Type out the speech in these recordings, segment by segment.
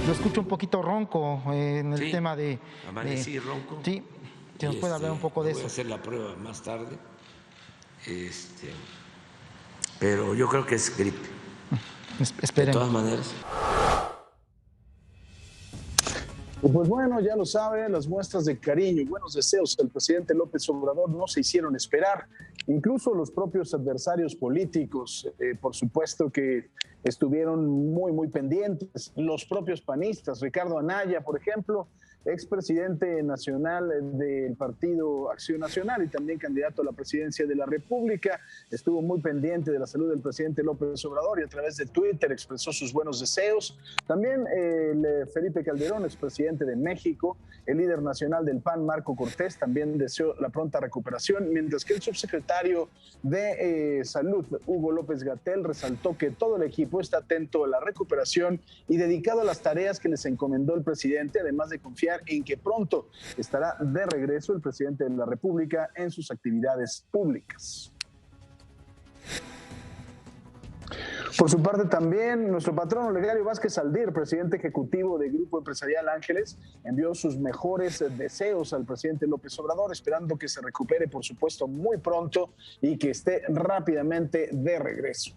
lo escucho un poquito ronco en el tema de... Amanecí ronco. Sí, si nos puede hablar un poco de eso. Voy a hacer la prueba más tarde, pero yo creo que es gripe. Esperemos. De todas maneras. Pues bueno, ya lo sabe, las muestras de cariño y buenos deseos del presidente López Obrador no se hicieron esperar. Incluso los propios adversarios políticos, por supuesto que estuvieron muy pendientes. Los propios panistas, Ricardo Anaya, por ejemplo, expresidente nacional del Partido Acción Nacional y también candidato a la presidencia de la República, estuvo muy pendiente de la salud del presidente López Obrador y a través de Twitter expresó sus buenos deseos. También Felipe Calderón, expresidente de México, el líder nacional del PAN, Marco Cortés, también deseó la pronta recuperación, mientras que el subsecretario de Salud, Hugo López-Gatell, resaltó que todo el equipo está atento a la recuperación y dedicado a las tareas que les encomendó el presidente, además de confiar en que pronto estará de regreso el presidente de la República en sus actividades públicas. Por su parte también, nuestro patrón Olegario Vázquez Aldir, presidente ejecutivo del Grupo Empresarial Ángeles, envió sus mejores deseos al presidente López Obrador, esperando que se recupere, por supuesto, muy pronto y que esté rápidamente de regreso.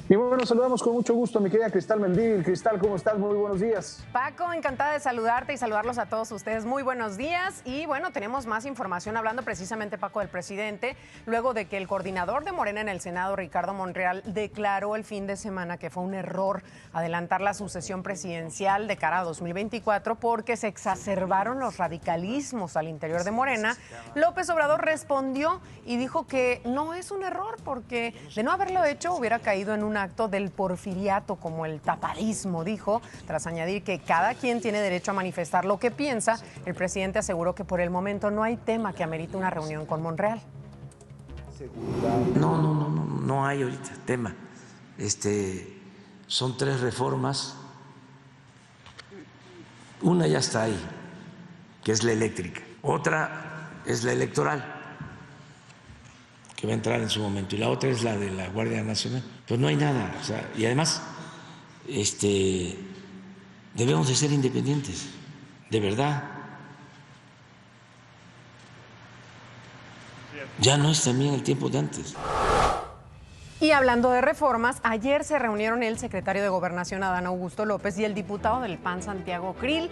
Y bueno, saludamos con mucho gusto a mi querida Cristal Mendívil. Cristal, ¿cómo estás? Muy buenos días. Paco, encantada de saludarte y saludarlos a todos ustedes. Muy buenos días. Y bueno, tenemos más información hablando precisamente, Paco, del presidente, luego de que el coordinador de Morena en el Senado, Ricardo Monreal, declaró el fin de semana que fue un error adelantar la sucesión presidencial de cara a 2024 porque se exacerbaron los radicalismos al interior de Morena. López Obrador respondió y dijo que no es un error porque de no haberlo hecho hubiera caído en una acto del porfiriato, como el tapadismo, dijo, tras añadir que cada quien tiene derecho a manifestar lo que piensa. El presidente aseguró que por el momento no hay tema que amerite una reunión con Monreal. No hay ahorita tema. Son 3 reformas. Una ya está ahí, que es la eléctrica. Otra es la electoral, que va a entrar en su momento, y la otra es la de la Guardia Nacional. Pues no hay nada, o sea, y además debemos de ser independientes, de verdad. Ya no es también el tiempo de antes. Y hablando de reformas, ayer se reunieron el secretario de Gobernación, Adán Augusto López, y el diputado del PAN, Santiago Krill,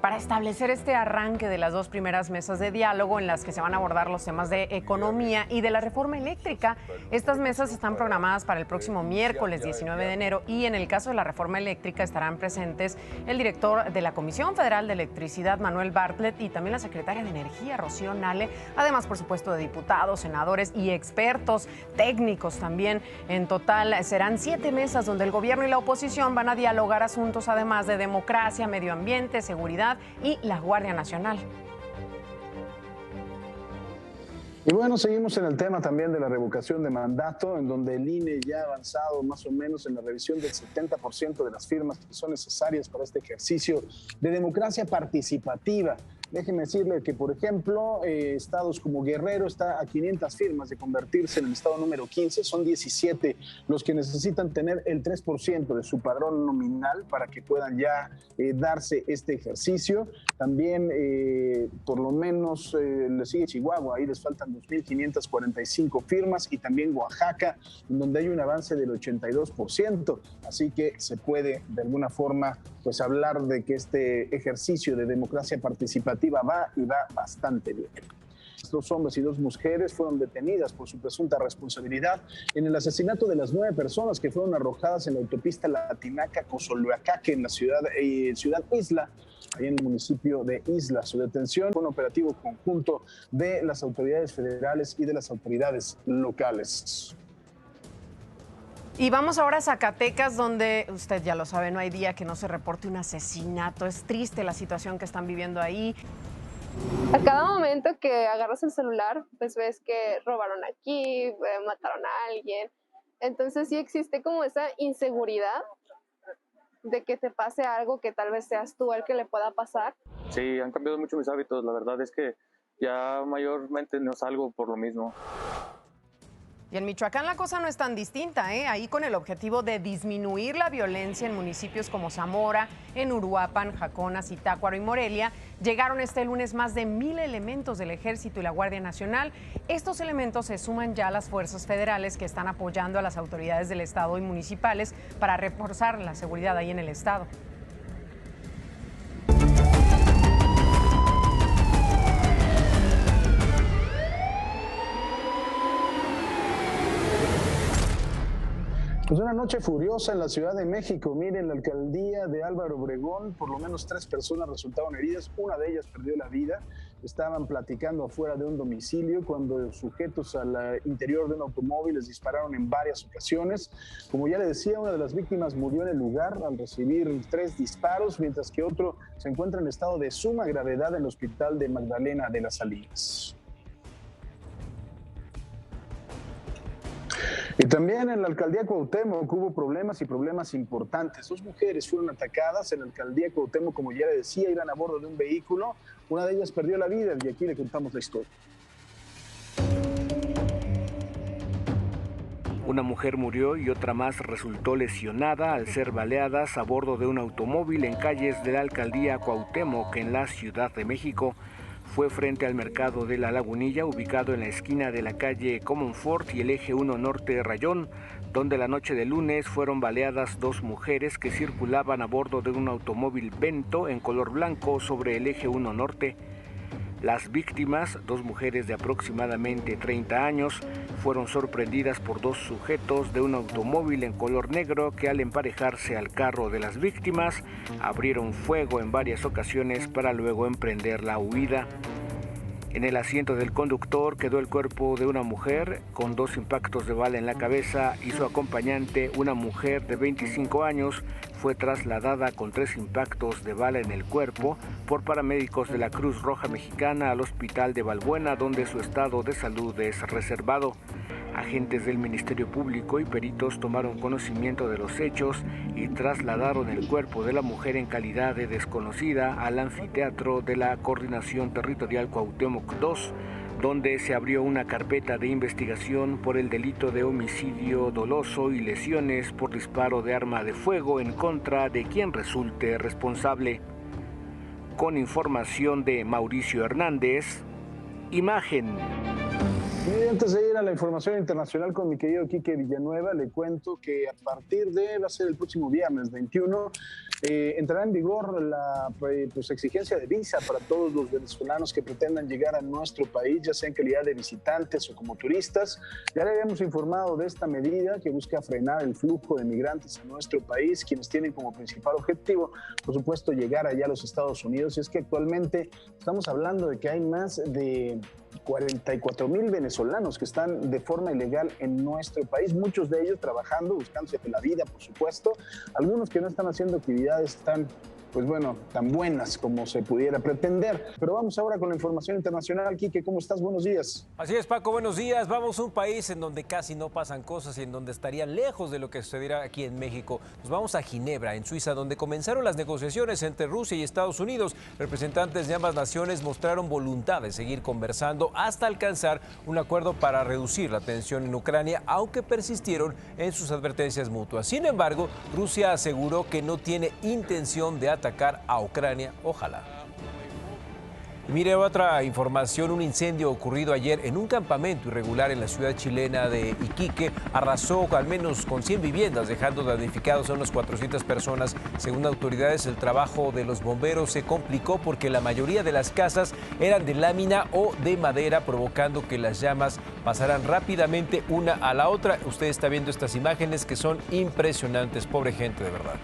para establecer este arranque de las 2 primeras mesas de diálogo en las que se van a abordar los temas de economía y de la reforma eléctrica. Estas mesas están programadas para el próximo miércoles 19 de enero y en el caso de la reforma eléctrica estarán presentes el director de la Comisión Federal de Electricidad, Manuel Bartlett, y también la secretaria de Energía, Rocío Nale, además, por supuesto, de diputados, senadores y expertos técnicos también. En total serán 7 mesas donde el gobierno y la oposición van a dialogar asuntos además de democracia, medio ambiente, seguridad y la Guardia Nacional. Y bueno, seguimos en el tema también de la revocación de mandato, en donde el INE ya ha avanzado más o menos en la revisión del 70% de las firmas que son necesarias para este ejercicio de democracia participativa. Déjeme decirle que, por ejemplo, estados como Guerrero está a 500 firmas de convertirse en el estado número 15. Son 17 los que necesitan tener el 3% de su padrón nominal para que puedan ya darse este ejercicio. También, por lo menos, le sigue Chihuahua. Ahí les faltan 2.545 firmas, y también Oaxaca, en donde hay un avance del 82%. Así que se puede, de alguna forma, pues hablar de que este ejercicio de democracia participativa va y va bastante bien. 2 hombres y 2 mujeres fueron detenidas por su presunta responsabilidad en el asesinato de las 9 personas que fueron arrojadas en la autopista Latinaca-Cozoloacaque en la ciudad Isla, ahí en el municipio de Isla. Su detención fue un operativo conjunto de las autoridades federales y de las autoridades locales. Y vamos ahora a Zacatecas, donde usted ya lo sabe, no hay día que no se reporte un asesinato. Es triste la situación que están viviendo ahí. A cada momento que agarras el celular, pues ves que robaron aquí, mataron a alguien. Entonces sí existe como esa inseguridad de que te pase algo que tal vez seas tú el que le pueda pasar. Sí, han cambiado mucho mis hábitos. La verdad es que ya mayormente no salgo por lo mismo. Y en Michoacán la cosa no es tan distinta, ¿eh? Ahí con el objetivo de disminuir la violencia en municipios como Zamora, en Uruapan, Jacona, Zitácuaro y Morelia, llegaron este lunes más de 1,000 elementos del Ejército y la Guardia Nacional. Estos elementos se suman ya a las fuerzas federales que están apoyando a las autoridades del Estado y municipales para reforzar la seguridad ahí en el Estado. Pues una noche furiosa en la Ciudad de México. Miren, la alcaldía de Álvaro Obregón, por lo menos 3 personas resultaron heridas, una de ellas perdió la vida. Estaban platicando afuera de un domicilio cuando sujetos al interior de un automóvil les dispararon en varias ocasiones. Como ya le decía, una de las víctimas murió en el lugar al recibir 3 disparos, mientras que otro se encuentra en estado de suma gravedad en el hospital de Magdalena de las Salinas. Y también en la alcaldía Cuauhtémoc hubo problemas y problemas importantes. 2 mujeres fueron atacadas en la alcaldía Cuauhtémoc, como ya le decía, iban a bordo de un vehículo. Una de ellas perdió la vida y aquí le contamos la historia. Una mujer murió y otra más resultó lesionada al ser baleadas a bordo de un automóvil en calles de la alcaldía Cuauhtémoc en la Ciudad de México. Fue frente al mercado de La Lagunilla, ubicado en la esquina de la calle Comonfort y el eje 1 Norte Rayón, donde la noche de lunes fueron baleadas 2 mujeres que circulaban a bordo de un automóvil Vento en color blanco sobre el eje 1 Norte. Las víctimas, 2 mujeres de aproximadamente 30 años, fueron sorprendidas por 2 sujetos de un automóvil en color negro que al emparejarse al carro de las víctimas abrieron fuego en varias ocasiones para luego emprender la huida. En el asiento del conductor quedó el cuerpo de una mujer con 2 impactos de bala en la cabeza y su acompañante, una mujer de 25 años, fue trasladada con 3 impactos de bala en el cuerpo por paramédicos de la Cruz Roja Mexicana al hospital de Balbuena, donde su estado de salud es reservado. Agentes del Ministerio Público y peritos tomaron conocimiento de los hechos y trasladaron el cuerpo de la mujer en calidad de desconocida al anfiteatro de la Coordinación Territorial Cuauhtémoc II, donde se abrió una carpeta de investigación por el delito de homicidio doloso y lesiones por disparo de arma de fuego en contra de quien resulte responsable. Con información de Mauricio Hernández, Imagen. Y antes de ir a la información internacional con mi querido Quique Villanueva, le cuento que a partir de, va a ser el próximo viernes 21, entrará en vigor la exigencia de visa para todos los venezolanos que pretendan llegar a nuestro país, ya sea en calidad de visitantes o como turistas. Ya le habíamos informado de esta medida que busca frenar el flujo de migrantes a nuestro país, quienes tienen como principal objetivo, por supuesto, llegar allá a los Estados Unidos. Y es que actualmente estamos hablando de que hay más de 44,000 venezolanos que están de forma ilegal en nuestro país, muchos de ellos trabajando, buscándose la vida, por supuesto, algunos que no están haciendo actividades tan tan buenas como se pudiera pretender. Pero vamos ahora con la información internacional. Quique, ¿cómo estás? Buenos días. Así es, Paco, buenos días. Vamos a un país en donde casi no pasan cosas y en donde estaría lejos de lo que sucediera aquí en México. Nos vamos a Ginebra, en Suiza, donde comenzaron las negociaciones entre Rusia y Estados Unidos. Representantes de ambas naciones mostraron voluntad de seguir conversando hasta alcanzar un acuerdo para reducir la tensión en Ucrania, aunque persistieron en sus advertencias mutuas. Sin embargo, Rusia aseguró que no tiene intención de atacar a Ucrania, ojalá. Y mire, otra información, un incendio ocurrido ayer en un campamento irregular en la ciudad chilena de Iquique arrasó al menos con 100 viviendas, dejando damnificados a unas 400 personas. Según autoridades, el trabajo de los bomberos se complicó porque la mayoría de las casas eran de lámina o de madera, provocando que las llamas pasaran rápidamente una a la otra. Usted está viendo estas imágenes que son impresionantes, pobre gente, de verdad.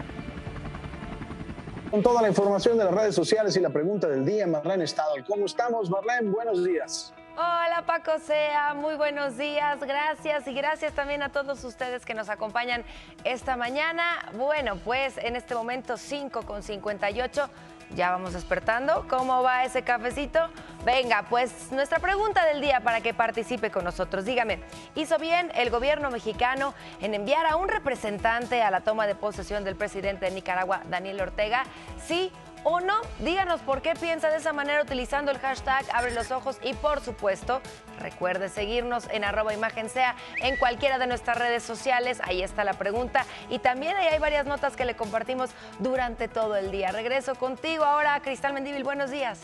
Con toda la información de las redes sociales y la pregunta del día, Marlene Stadol. ¿Cómo estamos, Marlene? Buenos días. Hola, Paco Sea, muy buenos días, gracias y gracias también a todos ustedes que nos acompañan esta mañana. Bueno, pues en este momento 5:58, ya vamos despertando. ¿Cómo va ese cafecito? Venga, pues nuestra pregunta del día para que participe con nosotros. Dígame, ¿hizo bien el gobierno mexicano en enviar a un representante a la toma de posesión del presidente de Nicaragua, Daniel Ortega? ¿Sí o no. Díganos por qué piensa de esa manera utilizando el hashtag Abre los Ojos y, por supuesto, recuerde seguirnos en @ImagenSea en cualquiera de nuestras redes sociales. Ahí está la pregunta y también ahí hay varias notas que le compartimos durante todo el día. Regreso contigo ahora, Cristal Mendívil. Buenos días.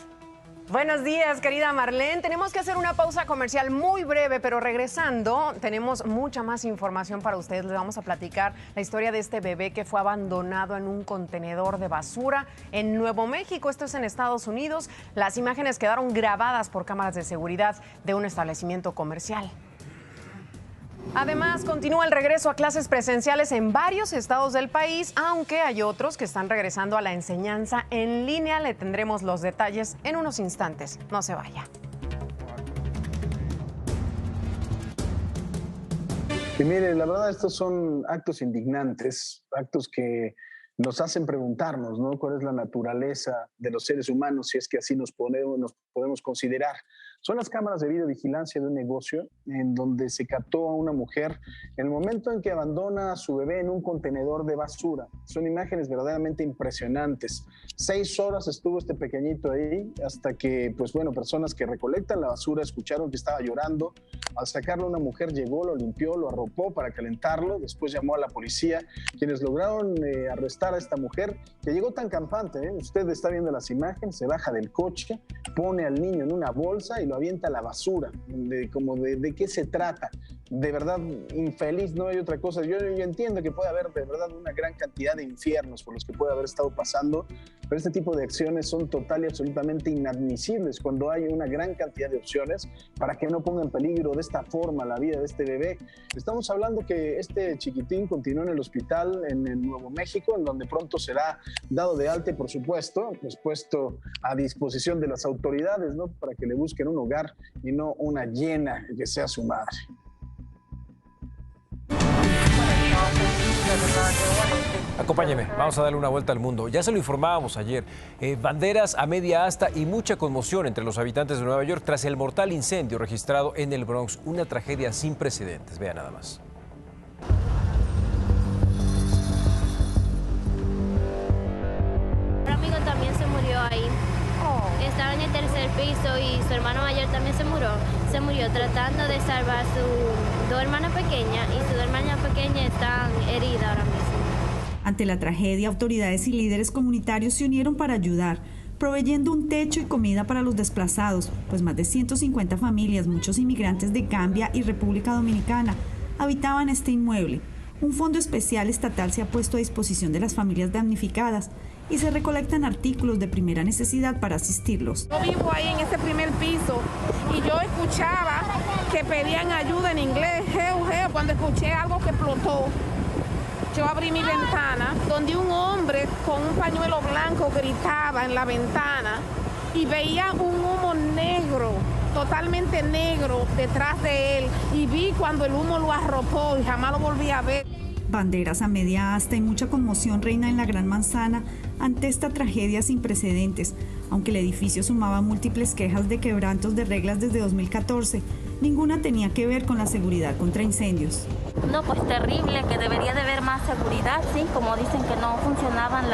Buenos días, querida Marlene. Tenemos que hacer una pausa comercial muy breve, pero regresando tenemos mucha más información para ustedes. Les vamos a platicar la historia de este bebé que fue abandonado en un contenedor de basura en Nuevo México. Esto es en Estados Unidos. Las imágenes quedaron grabadas por cámaras de seguridad de un establecimiento comercial. Además, continúa el regreso a clases presenciales en varios estados del país, aunque hay otros que están regresando a la enseñanza en línea. Le tendremos los detalles en unos instantes. No se vaya. Y mire, la verdad estos son actos indignantes, actos que nos hacen preguntarnos, ¿no? ¿Cuál es la naturaleza de los seres humanos, si es que así nos podemos considerar? Son las cámaras de videovigilancia de un negocio en donde se captó a una mujer en el momento en que abandona a su bebé en un contenedor de basura. Son imágenes verdaderamente impresionantes. 6 horas estuvo este pequeñito ahí hasta que, pues bueno, personas que recolectan la basura escucharon que estaba llorando. Al sacarlo, una mujer llegó, lo limpió, lo arropó para calentarlo. Después llamó a la policía, quienes lograron arrestar a esta mujer que llegó tan campante. Usted está viendo las imágenes, se baja del coche, pone al niño en una bolsa y lo avienta a la basura. ¿De qué se trata? De verdad, infeliz, no hay otra cosa. Yo entiendo que puede haber de verdad una gran cantidad de infiernos por los que puede haber estado pasando, pero este tipo de acciones son total y absolutamente inadmisibles cuando hay una gran cantidad de opciones para que no ponga en peligro de esta forma la vida de este bebé. Estamos hablando que este chiquitín continúa en el hospital en el Nuevo México, en donde pronto será dado de alta, por supuesto, pues puesto a disposición de las autoridades, ¿no? Para que le busquen un hogar y no una hiena que sea su madre. Acompáñeme, vamos a darle una vuelta al mundo. Ya se lo informábamos ayer. Banderas a media asta y mucha conmoción entre los habitantes de Nueva York tras el mortal incendio registrado en el Bronx. Una tragedia sin precedentes. Vean nada más. Un amigo también se murió ahí. Estaba en el 3er piso y su hermano mayor también se murió tratando de salvar a sus 2 hermanas pequeñas y sus 2 hermanas pequeñas están heridas ahora mismo. Ante la tragedia, autoridades y líderes comunitarios se unieron para ayudar, proveyendo un techo y comida para los desplazados, pues más de 150 familias, muchos inmigrantes de Gambia y República Dominicana, habitaban este inmueble. Un fondo especial estatal se ha puesto a disposición de las familias damnificadas y se recolectan artículos de primera necesidad para asistirlos. Yo vivo ahí en ese primer piso y yo escuchaba que pedían ayuda en inglés, geo, cuando escuché algo que explotó. Yo abrí mi ventana, donde un hombre con un pañuelo blanco gritaba en la ventana y veía un humo negro, totalmente negro, detrás de él. Y vi cuando el humo lo arropó y jamás lo volví a ver. Banderas a media asta y mucha conmoción reina en la Gran Manzana ante esta tragedia sin precedentes. Aunque el edificio sumaba múltiples quejas de quebrantos de reglas desde 2014, ninguna tenía que ver con la seguridad contra incendios. No, pues terrible, que debería de haber más seguridad, sí, como dicen que no funcionaban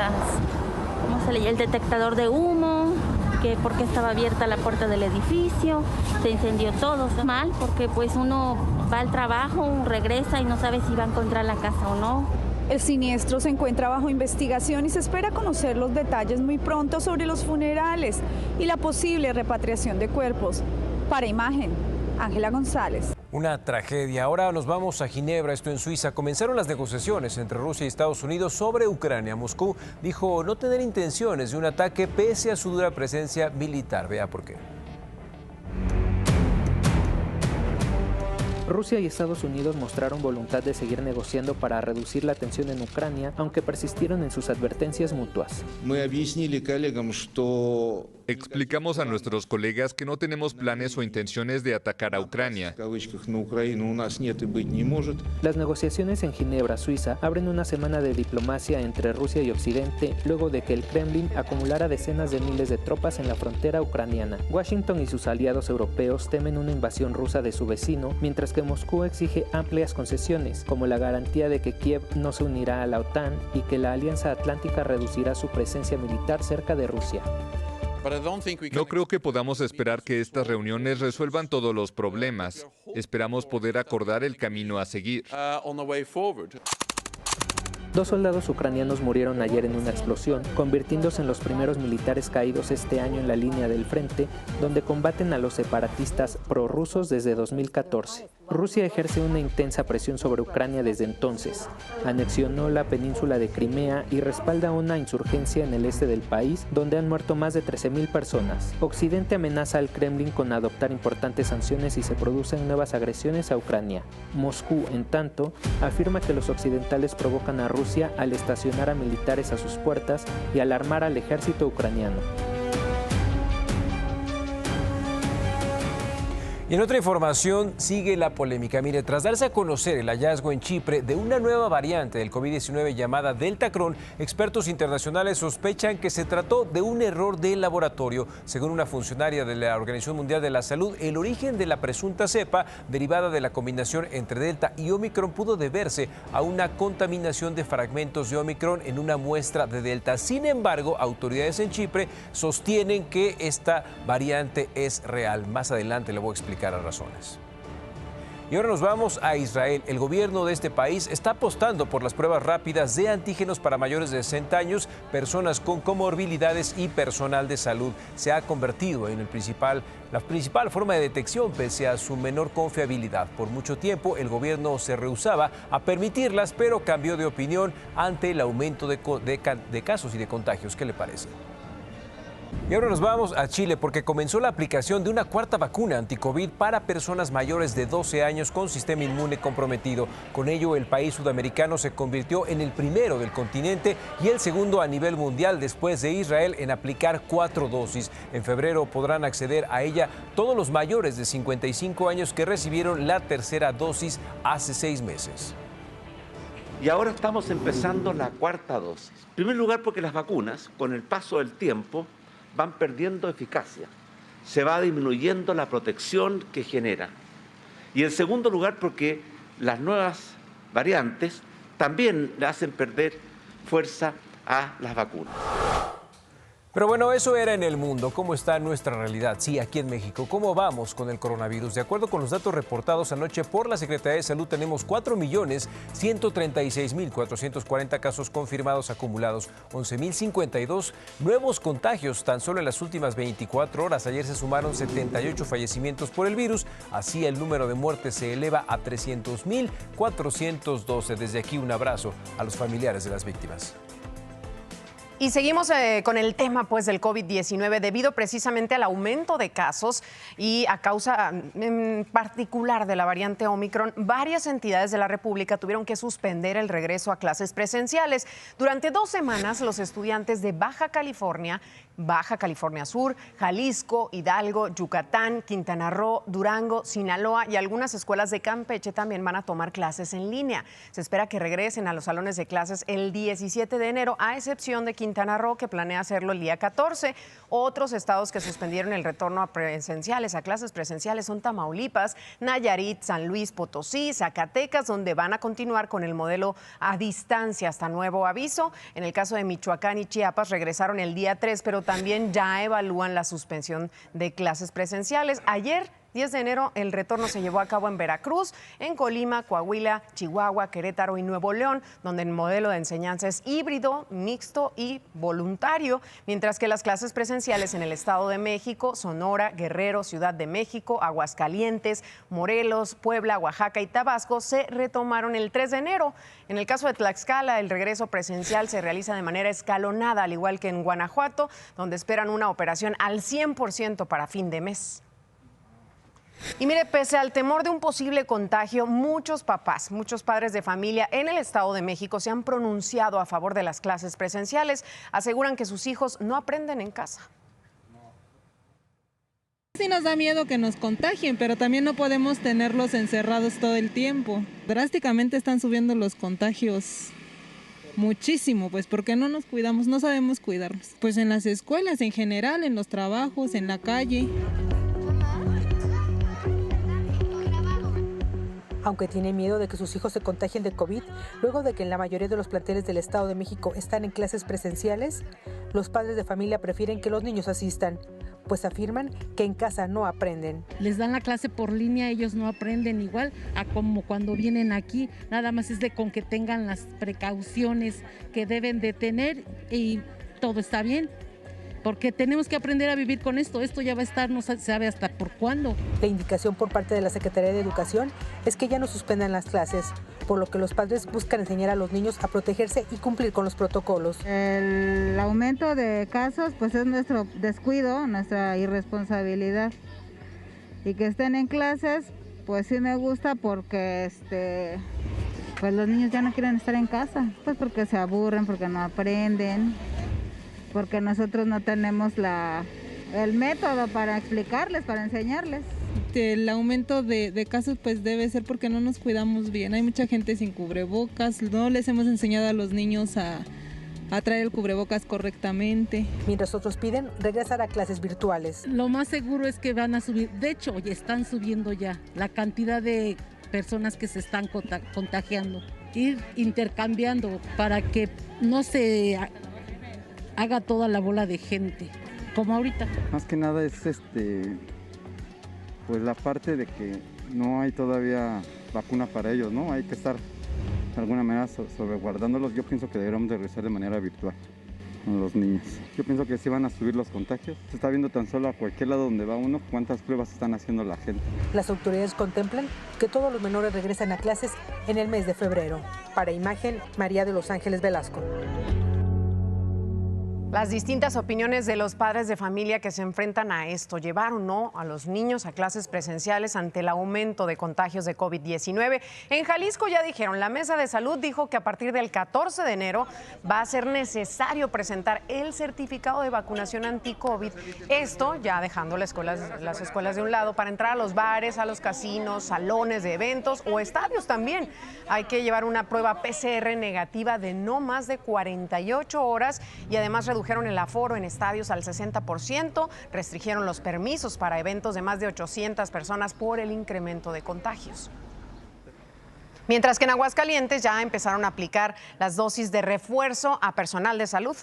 el detectador de humo, que porque estaba abierta la puerta del edificio, se incendió todo. Mal, porque pues uno va al trabajo, regresa y no sabe si va a encontrar la casa o no. El siniestro se encuentra bajo investigación y se espera conocer los detalles muy pronto sobre los funerales y la posible repatriación de cuerpos. Para Imagen, Ángela González. Una tragedia. Ahora nos vamos a Ginebra, esto en Suiza. Comenzaron las negociaciones entre Rusia y Estados Unidos sobre Ucrania. Moscú dijo no tener intenciones de un ataque pese a su dura presencia militar. Vea por qué. Rusia y Estados Unidos mostraron voluntad de seguir negociando para reducir la tensión en Ucrania, aunque persistieron en sus advertencias mutuas. Explicamos a nuestros colegas que no tenemos planes o intenciones de atacar a Ucrania. Las negociaciones en Ginebra, Suiza, abren una semana de diplomacia entre Rusia y Occidente luego de que el Kremlin acumulara decenas de miles de tropas en la frontera ucraniana. Washington y sus aliados europeos temen una invasión rusa de su vecino, mientras mientras que Moscú exige amplias concesiones, como la garantía de que Kiev no se unirá a la OTAN y que la Alianza Atlántica reducirá su presencia militar cerca de Rusia. No creo que podamos esperar que estas reuniones resuelvan todos los problemas. Esperamos poder acordar el camino a seguir. 2 soldados ucranianos murieron ayer en una explosión, convirtiéndose en los primeros militares caídos este año en la línea del frente, donde combaten a los separatistas prorrusos desde 2014. Rusia ejerce una intensa presión sobre Ucrania desde entonces. Anexionó la península de Crimea y respalda una insurgencia en el este del país, donde han muerto más de 13,000 personas. Occidente amenaza al Kremlin con adoptar importantes sanciones si se producen nuevas agresiones a Ucrania. Moscú, en tanto, afirma que los occidentales provocan a Rusia al estacionar a militares a sus puertas y al armar al ejército ucraniano. Y en otra información sigue la polémica. Mire, tras darse a conocer el hallazgo en Chipre de una nueva variante del COVID-19 llamada Delta Cron, expertos internacionales sospechan que se trató de un error de laboratorio. Según una funcionaria de la Organización Mundial de la Salud, el origen de la presunta cepa derivada de la combinación entre Delta y Omicron pudo deberse a una contaminación de fragmentos de Omicron en una muestra de Delta. Sin embargo, autoridades en Chipre sostienen que esta variante es real. Más adelante le voy a explicar las razones. Y ahora nos vamos a Israel. El gobierno de este país está apostando por las pruebas rápidas de antígenos para mayores de 60 años, personas con comorbilidades y personal de salud. Se ha convertido en la principal forma de detección pese a su menor confiabilidad. Por mucho tiempo el gobierno se rehusaba a permitirlas, pero cambió de opinión ante el aumento de casos y de contagios. ¿Qué le parece? Y ahora nos vamos a Chile porque comenzó la aplicación de una cuarta vacuna anti-COVID para personas mayores de 12 años con sistema inmune comprometido. Con ello, el país sudamericano se convirtió en el primero del continente y el segundo a nivel mundial después de Israel en aplicar 4 dosis. En febrero podrán acceder a ella todos los mayores de 55 años que recibieron la tercera dosis hace 6 meses. Y ahora estamos empezando la cuarta dosis. En primer lugar, porque las vacunas, con el paso del tiempo, van perdiendo eficacia, se va disminuyendo la protección que genera. Y en segundo lugar, porque las nuevas variantes también le hacen perder fuerza a las vacunas. Pero bueno, eso era en el mundo. ¿Cómo está nuestra realidad? Sí, aquí en México. ¿Cómo vamos con el coronavirus? De acuerdo con los datos reportados anoche por la Secretaría de Salud, tenemos 4.136.440 casos confirmados acumulados, 11.052 nuevos contagios tan solo en las últimas 24 horas. Ayer se sumaron 78 fallecimientos por el virus. Así el número de muertes se eleva a 300.412. Desde aquí un abrazo a los familiares de las víctimas. Y seguimos con el tema del COVID-19 debido precisamente al aumento de casos y a causa en particular de la variante Omicron, varias entidades de la República tuvieron que suspender el regreso a clases presenciales. Durante 2 semanas, los estudiantes de Baja California Sur, Jalisco, Hidalgo, Yucatán, Quintana Roo, Durango, Sinaloa y algunas escuelas de Campeche también van a tomar clases en línea. Se espera que regresen a los salones de clases el 17 de enero, a excepción de Quintana Roo, que planea hacerlo el día 14. Otros estados que suspendieron el retorno a clases presenciales son Tamaulipas, Nayarit, San Luis Potosí, Zacatecas, donde van a continuar con el modelo a distancia hasta nuevo aviso. En el caso de Michoacán y Chiapas regresaron el día 3, pero también ya evalúan la suspensión de clases presenciales. Ayer, 10 de enero, el retorno se llevó a cabo en Veracruz, en Colima, Coahuila, Chihuahua, Querétaro y Nuevo León, donde el modelo de enseñanza es híbrido, mixto y voluntario, mientras que las clases presenciales en el Estado de México, Sonora, Guerrero, Ciudad de México, Aguascalientes, Morelos, Puebla, Oaxaca y Tabasco se retomaron el 3 de enero. En el caso de Tlaxcala, el regreso presencial se realiza de manera escalonada, al igual que en Guanajuato, donde esperan una operación al 100% para fin de mes. Y mire, pese al temor de un posible contagio, muchos padres de familia en el Estado de México se han pronunciado a favor de las clases presenciales. Aseguran que sus hijos no aprenden en casa. Sí nos da miedo que nos contagien, pero también no podemos tenerlos encerrados todo el tiempo. Drásticamente están subiendo los contagios muchísimo, pues porque no nos cuidamos, no sabemos cuidarnos. Pues en las escuelas en general, en los trabajos, en la calle. Aunque tiene miedo de que sus hijos se contagien de COVID, luego de que en la mayoría de los planteles del Estado de México están en clases presenciales, los padres de familia prefieren que los niños asistan, pues afirman que en casa no aprenden. Les dan la clase por línea, ellos no aprenden igual a como cuando vienen aquí, nada más es de con que tengan las precauciones que deben de tener y todo está bien. Porque tenemos que aprender a vivir con esto. Esto ya va a estar, no se sabe hasta por cuándo. La indicación por parte de la Secretaría de Educación es que ya no suspendan las clases, por lo que los padres buscan enseñar a los niños a protegerse y cumplir con los protocolos. El aumento de casos pues es nuestro descuido, nuestra irresponsabilidad. Y que estén en clases, pues sí me gusta porque pues los niños ya no quieren estar en casa, pues porque se aburren, porque no aprenden, porque nosotros no tenemos el método para explicarles, para enseñarles. El aumento de casos pues debe ser porque no nos cuidamos bien. Hay mucha gente sin cubrebocas, no les hemos enseñado a los niños a traer el cubrebocas correctamente. Mientras otros piden regresar a clases virtuales. Lo más seguro es que van a subir, de hecho ya están subiendo ya la cantidad de personas que se están contagiando. Ir intercambiando para que no se haga toda la bola de gente, como ahorita. Más que nada es pues la parte de que no hay todavía vacuna para ellos, ¿no? Hay que estar de alguna manera sobreguardándolos. Yo pienso que deberíamos de regresar de manera virtual con los niños. Yo pienso que sí van a subir los contagios. Se está viendo tan solo a cualquier lado donde va uno cuántas pruebas están haciendo la gente. Las autoridades contemplan que todos los menores regresen a clases en el mes de febrero. Para Imagen, María de Los Ángeles Velasco. Las distintas opiniones de los padres de familia que se enfrentan a esto, llevar o no a los niños a clases presenciales ante el aumento de contagios de COVID-19. En Jalisco ya dijeron, la Mesa de Salud dijo que a partir del 14 de enero va a ser necesario presentar el certificado de vacunación anti-COVID. Esto ya dejando las escuelas de un lado para entrar a los bares, a los casinos, salones de eventos o estadios también. Hay que llevar una prueba PCR negativa de no más de 48 horas y además redujeron el aforo en estadios al 60%, restringieron los permisos para eventos de más de 800 personas por el incremento de contagios. Mientras que en Aguascalientes ya empezaron a aplicar las dosis de refuerzo a personal de salud.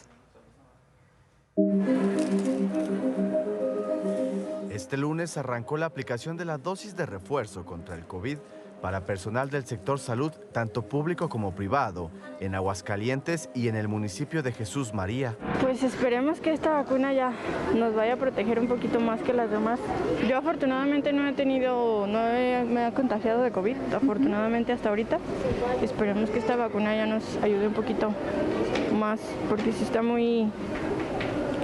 Este lunes arrancó la aplicación de la dosis de refuerzo contra el COVID para personal del sector salud, tanto público como privado, en Aguascalientes y en el municipio de Jesús María. Pues esperemos que esta vacuna ya nos vaya a proteger un poquito más que las demás. Yo afortunadamente no me he contagiado de COVID, afortunadamente hasta ahorita. Esperemos que esta vacuna ya nos ayude un poquito más, porque sí está muy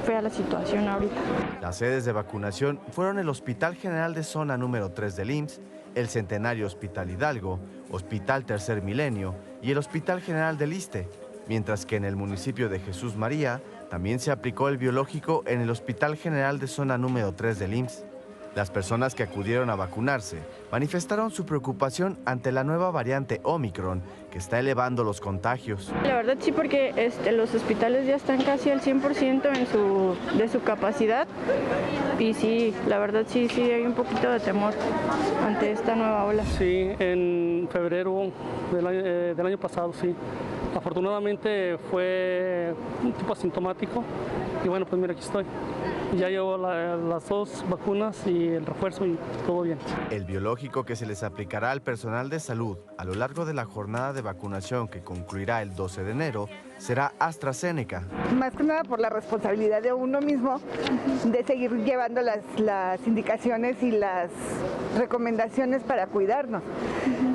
fea la situación ahorita. Las sedes de vacunación fueron el Hospital General de Zona número 3 del IMSS, el Centenario Hospital Hidalgo, Hospital Tercer Milenio y el Hospital General del Iste, mientras que en el municipio de Jesús María también se aplicó el biológico en el Hospital General de Zona número 3 del IMSS. Las personas que acudieron a vacunarse manifestaron su preocupación ante la nueva variante Omicron que está elevando los contagios. La verdad sí, porque los hospitales ya están casi al 100% de su capacidad y sí, la verdad sí hay un poquito de temor ante esta nueva ola. Sí, en febrero del año pasado, sí. Afortunadamente fue un tipo asintomático y bueno, pues mira, aquí estoy. Ya llevo las dos vacunas y el refuerzo y todo bien. El biológico que se les aplicará al personal de salud a lo largo de la jornada de vacunación que concluirá el 12 de enero será AstraZeneca. Más que nada por la responsabilidad de uno mismo de seguir llevando las indicaciones y las recomendaciones para cuidarnos.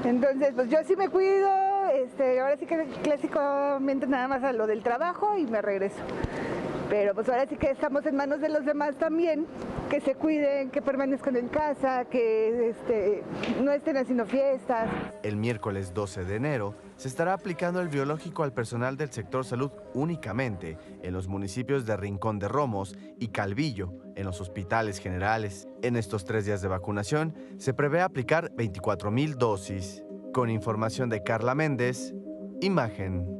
Entonces, pues yo sí me cuido, ahora sí que clásicamente nada más a lo del trabajo y me regreso. Pero pues ahora sí que estamos en manos de los demás también, que se cuiden, que permanezcan en casa, que no estén haciendo fiestas. El miércoles 12 de enero se estará aplicando el biológico al personal del sector salud únicamente en los municipios de Rincón de Romos y Calvillo, en los hospitales generales. En estos 3 días de vacunación se prevé aplicar 24,000 dosis. Con información de Carla Méndez, Imagen.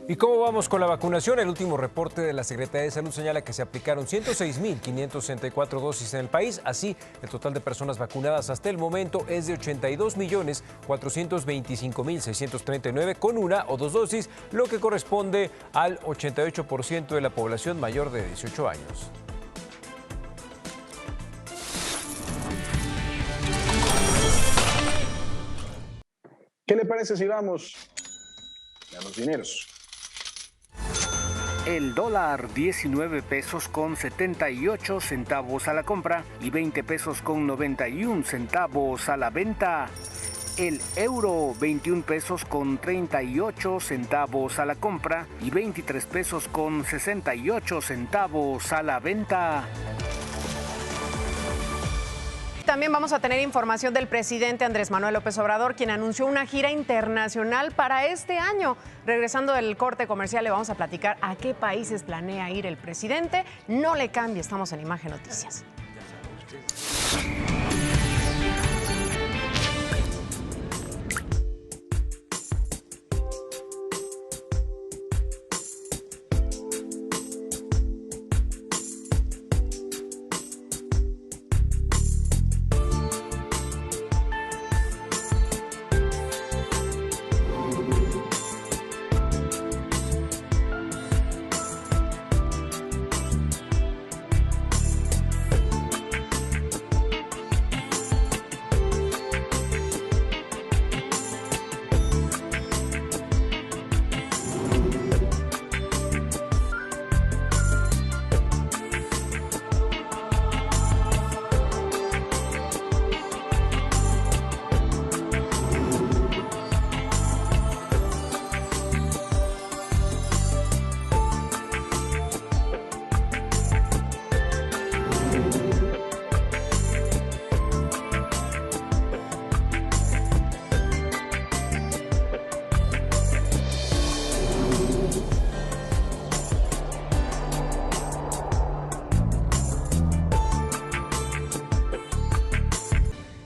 ¿Y cómo vamos con la vacunación? El último reporte de la Secretaría de Salud señala que se aplicaron 106.564 dosis en el país. Así, el total de personas vacunadas hasta el momento es de 82.425.639 con una o dos dosis, lo que corresponde al 88% de la población mayor de 18 años. ¿Qué le parece si vamos a los dineros? El dólar 19 pesos con 78 centavos a la compra y 20 pesos con 91 centavos a la venta. El euro 21 pesos con 38 centavos a la compra y 23 pesos con 68 centavos a la venta. También vamos a tener información del presidente Andrés Manuel López Obrador, quien anunció una gira internacional para este año. Regresando del corte comercial, le vamos a platicar a qué países planea ir el presidente. No le cambie, estamos en Imagen Noticias.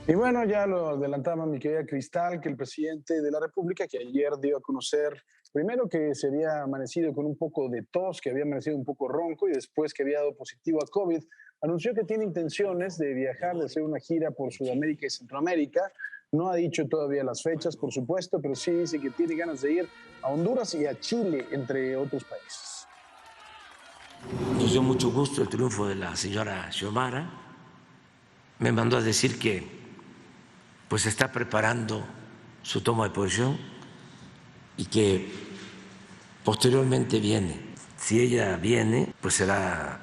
Y bueno, ya lo adelantaba mi querida Cristal, que el presidente de la República, que ayer dio a conocer, primero que se había amanecido con un poco de tos, que había amanecido un poco ronco y después que había dado positivo a COVID, anunció que tiene intenciones de viajar, de hacer una gira por Sudamérica y Centroamérica. No ha dicho todavía las fechas, por supuesto, pero sí dice que tiene ganas de ir a Honduras y a Chile, entre otros países. Nos dio mucho gusto el triunfo de la señora Xiomara. Me mandó a decir que pues está preparando su toma de posición y que posteriormente viene. Si ella viene, pues será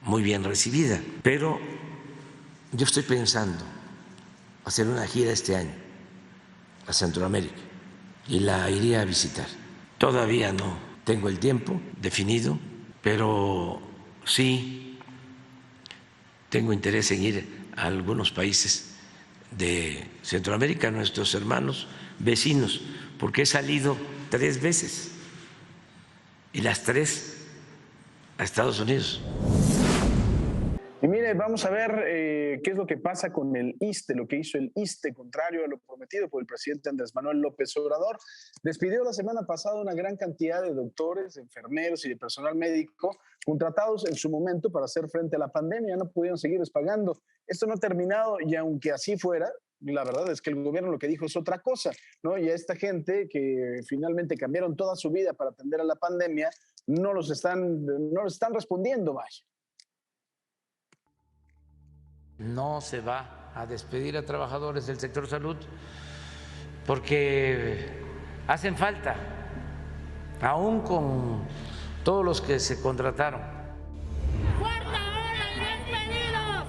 muy bien recibida. Pero yo estoy pensando hacer una gira este año a Centroamérica y la iría a visitar. Todavía no tengo el tiempo definido, pero sí tengo interés en ir a algunos países de Centroamérica, nuestros hermanos vecinos, porque he salido 3 veces y las 3 a Estados Unidos. Y mire, vamos a ver qué es lo que pasa con el ISSSTE, lo que hizo el ISSSTE, contrario a lo prometido por el presidente Andrés Manuel López Obrador. Despidió la semana pasada una gran cantidad de doctores, de enfermeros y de personal médico contratados en su momento para hacer frente a la pandemia. No pudieron seguirles pagando. Esto no ha terminado y aunque así fuera, la verdad es que el gobierno lo que dijo es otra cosa, ¿no? Y a esta gente que finalmente cambiaron toda su vida para atender a la pandemia, no les están respondiendo, vaya. No se va a despedir a trabajadores del sector salud porque hacen falta, aún con todos los que se contrataron. ¡Cuarta hora y despedidos!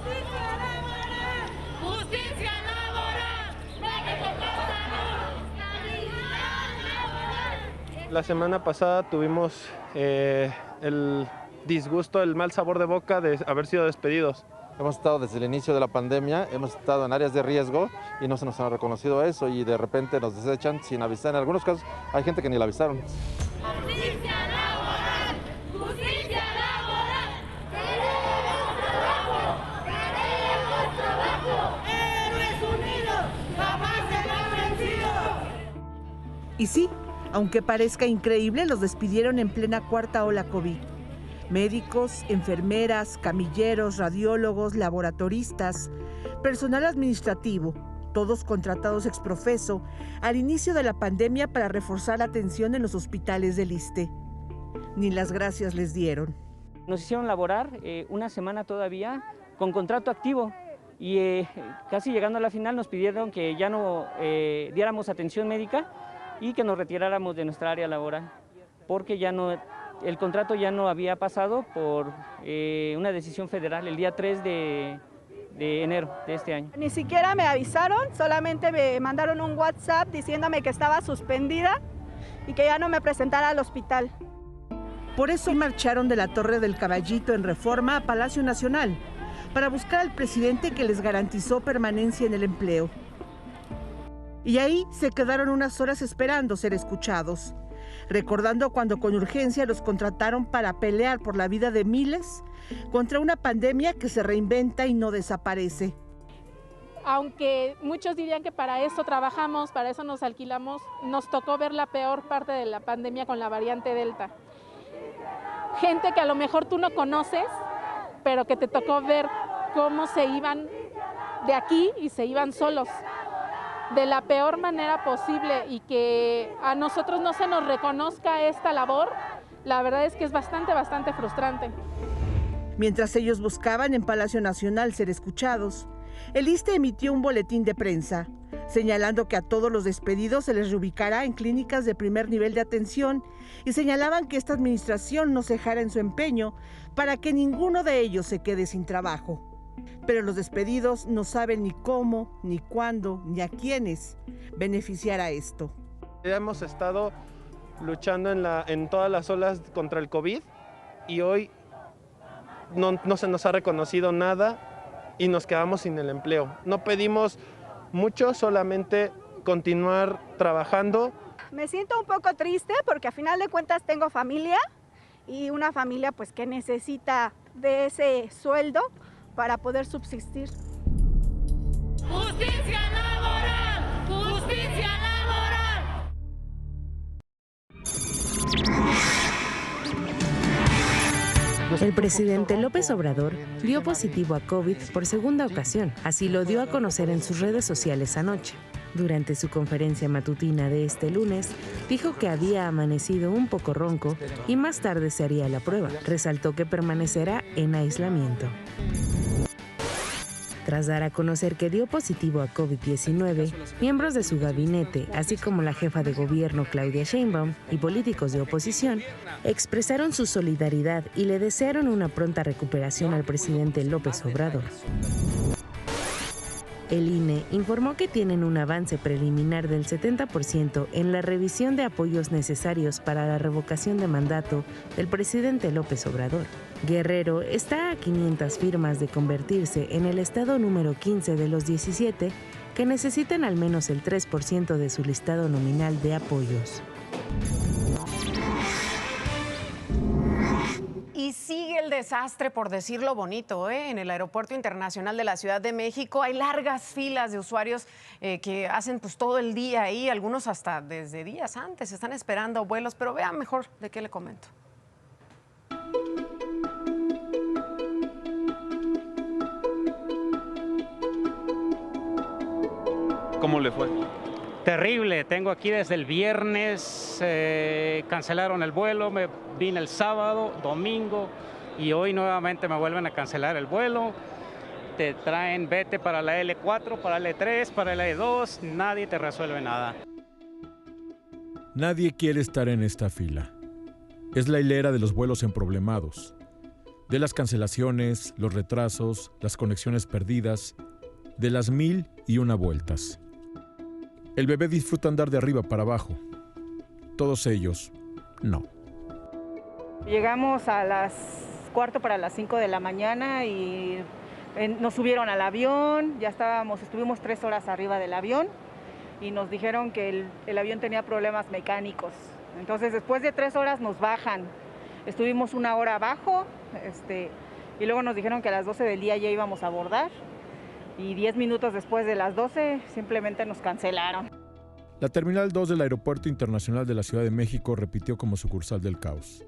¡Justicia laboral! ¡México laboral! La semana pasada tuvimos el disgusto, el mal sabor de boca de haber sido despedidos. Hemos estado desde el inicio de la pandemia, hemos estado en áreas de riesgo y no se nos ha reconocido eso y de repente nos desechan sin avisar. En algunos casos hay gente que ni la avisaron. ¡Justicia laboral! ¡Justicia laboral! ¡Queremos trabajo! ¡Queremos trabajo! ¡Héroes unidos! ¡Jamás serán vencidos! Y sí, Aunque parezca increíble, los despidieron en plena cuarta ola COVID. Médicos, enfermeras, camilleros, radiólogos, laboratoristas, personal administrativo, todos contratados ex profeso al inicio de la pandemia para reforzar la atención en los hospitales del ISSSTE. Ni las gracias les dieron. Nos hicieron laborar una semana todavía con contrato activo y casi llegando a la final nos pidieron que ya no diéramos atención médica y que nos retiráramos de nuestra área laboral, porque ya no, el contrato ya no había pasado por una decisión federal el día 3 de enero de este año. Ni siquiera me avisaron, solamente me mandaron un WhatsApp diciéndome que estaba suspendida y que ya no me presentara al hospital. Por eso marcharon de la Torre del Caballito en Reforma a Palacio Nacional, para buscar al presidente que les garantizó permanencia en el empleo. Y ahí se quedaron unas horas esperando ser escuchados, recordando cuando con urgencia los contrataron para pelear por la vida de miles contra una pandemia que se reinventa y no desaparece. Aunque muchos dirían que para eso trabajamos, para eso nos alquilamos, nos tocó ver la peor parte de la pandemia con la variante Delta. Gente que a lo mejor tú no conoces, pero que te tocó ver cómo se iban de aquí y se iban solos, de la peor manera posible, y que a nosotros no se nos reconozca esta labor, la verdad es que es bastante frustrante. Mientras ellos buscaban en Palacio Nacional ser escuchados, el ISSSTE emitió un boletín de prensa, señalando que a todos los despedidos se les reubicará en clínicas de primer nivel de atención y señalaban que esta administración no cejara en su empeño para que ninguno de ellos se quede sin trabajo. Pero los despedidos no saben ni cómo, ni cuándo, ni a quiénes beneficiará esto. Hemos estado luchando en todas las olas contra el COVID y hoy no se nos ha reconocido nada y nos quedamos sin el empleo. No pedimos mucho, solamente continuar trabajando. Me siento un poco triste porque a final de cuentas tengo familia y una familia pues que necesita de ese sueldo para poder subsistir. ¡Justicia laboral! ¡Justicia laboral! El presidente López Obrador dio positivo a COVID por segunda ocasión. Así lo dio a conocer en sus redes sociales anoche. Durante su conferencia matutina de este lunes, dijo que había amanecido un poco ronco y más tarde se haría la prueba. Resaltó que permanecerá en aislamiento. Tras dar a conocer que dio positivo a COVID-19, miembros de su gabinete, así como la jefa de gobierno Claudia Sheinbaum y políticos de oposición, expresaron su solidaridad y le desearon una pronta recuperación al presidente López Obrador. El INE informó que tienen un avance preliminar del 70% en la revisión de apoyos necesarios para la revocación de mandato del presidente López Obrador. Guerrero está a 500 firmas de convertirse en el estado número 15 de los 17 que necesitan al menos el 3% de su listado nominal de apoyos. Y sigue el desastre, por decirlo bonito, en el Aeropuerto Internacional de la Ciudad de México. Hay largas filas de usuarios que hacen pues todo el día ahí, algunos hasta desde días antes, están esperando vuelos, pero vean mejor de qué le comento. ¿Cómo le fue? Terrible, tengo aquí desde el viernes, cancelaron el vuelo, me vine el sábado, domingo y hoy nuevamente me vuelven a cancelar el vuelo. Te traen, vete para la L4, para la L3, para la L2, nadie te resuelve nada. Nadie quiere estar en esta fila. Es la hilera de los vuelos emproblemados, de las cancelaciones, los retrasos, las conexiones perdidas, de las 1001 vueltas. El bebé disfruta andar de arriba para abajo. Todos ellos, no. Llegamos a las 4:45 de la mañana y nos subieron al avión, estuvimos 3 horas arriba del avión y nos dijeron que el avión tenía problemas mecánicos. Entonces después de 3 horas nos bajan. Estuvimos 1 hora abajo y luego nos dijeron que a las 12 del día ya íbamos a abordar. Y 10 minutos después de las 12 simplemente nos cancelaron. La Terminal 2 del Aeropuerto Internacional de la Ciudad de México repitió como sucursal del caos.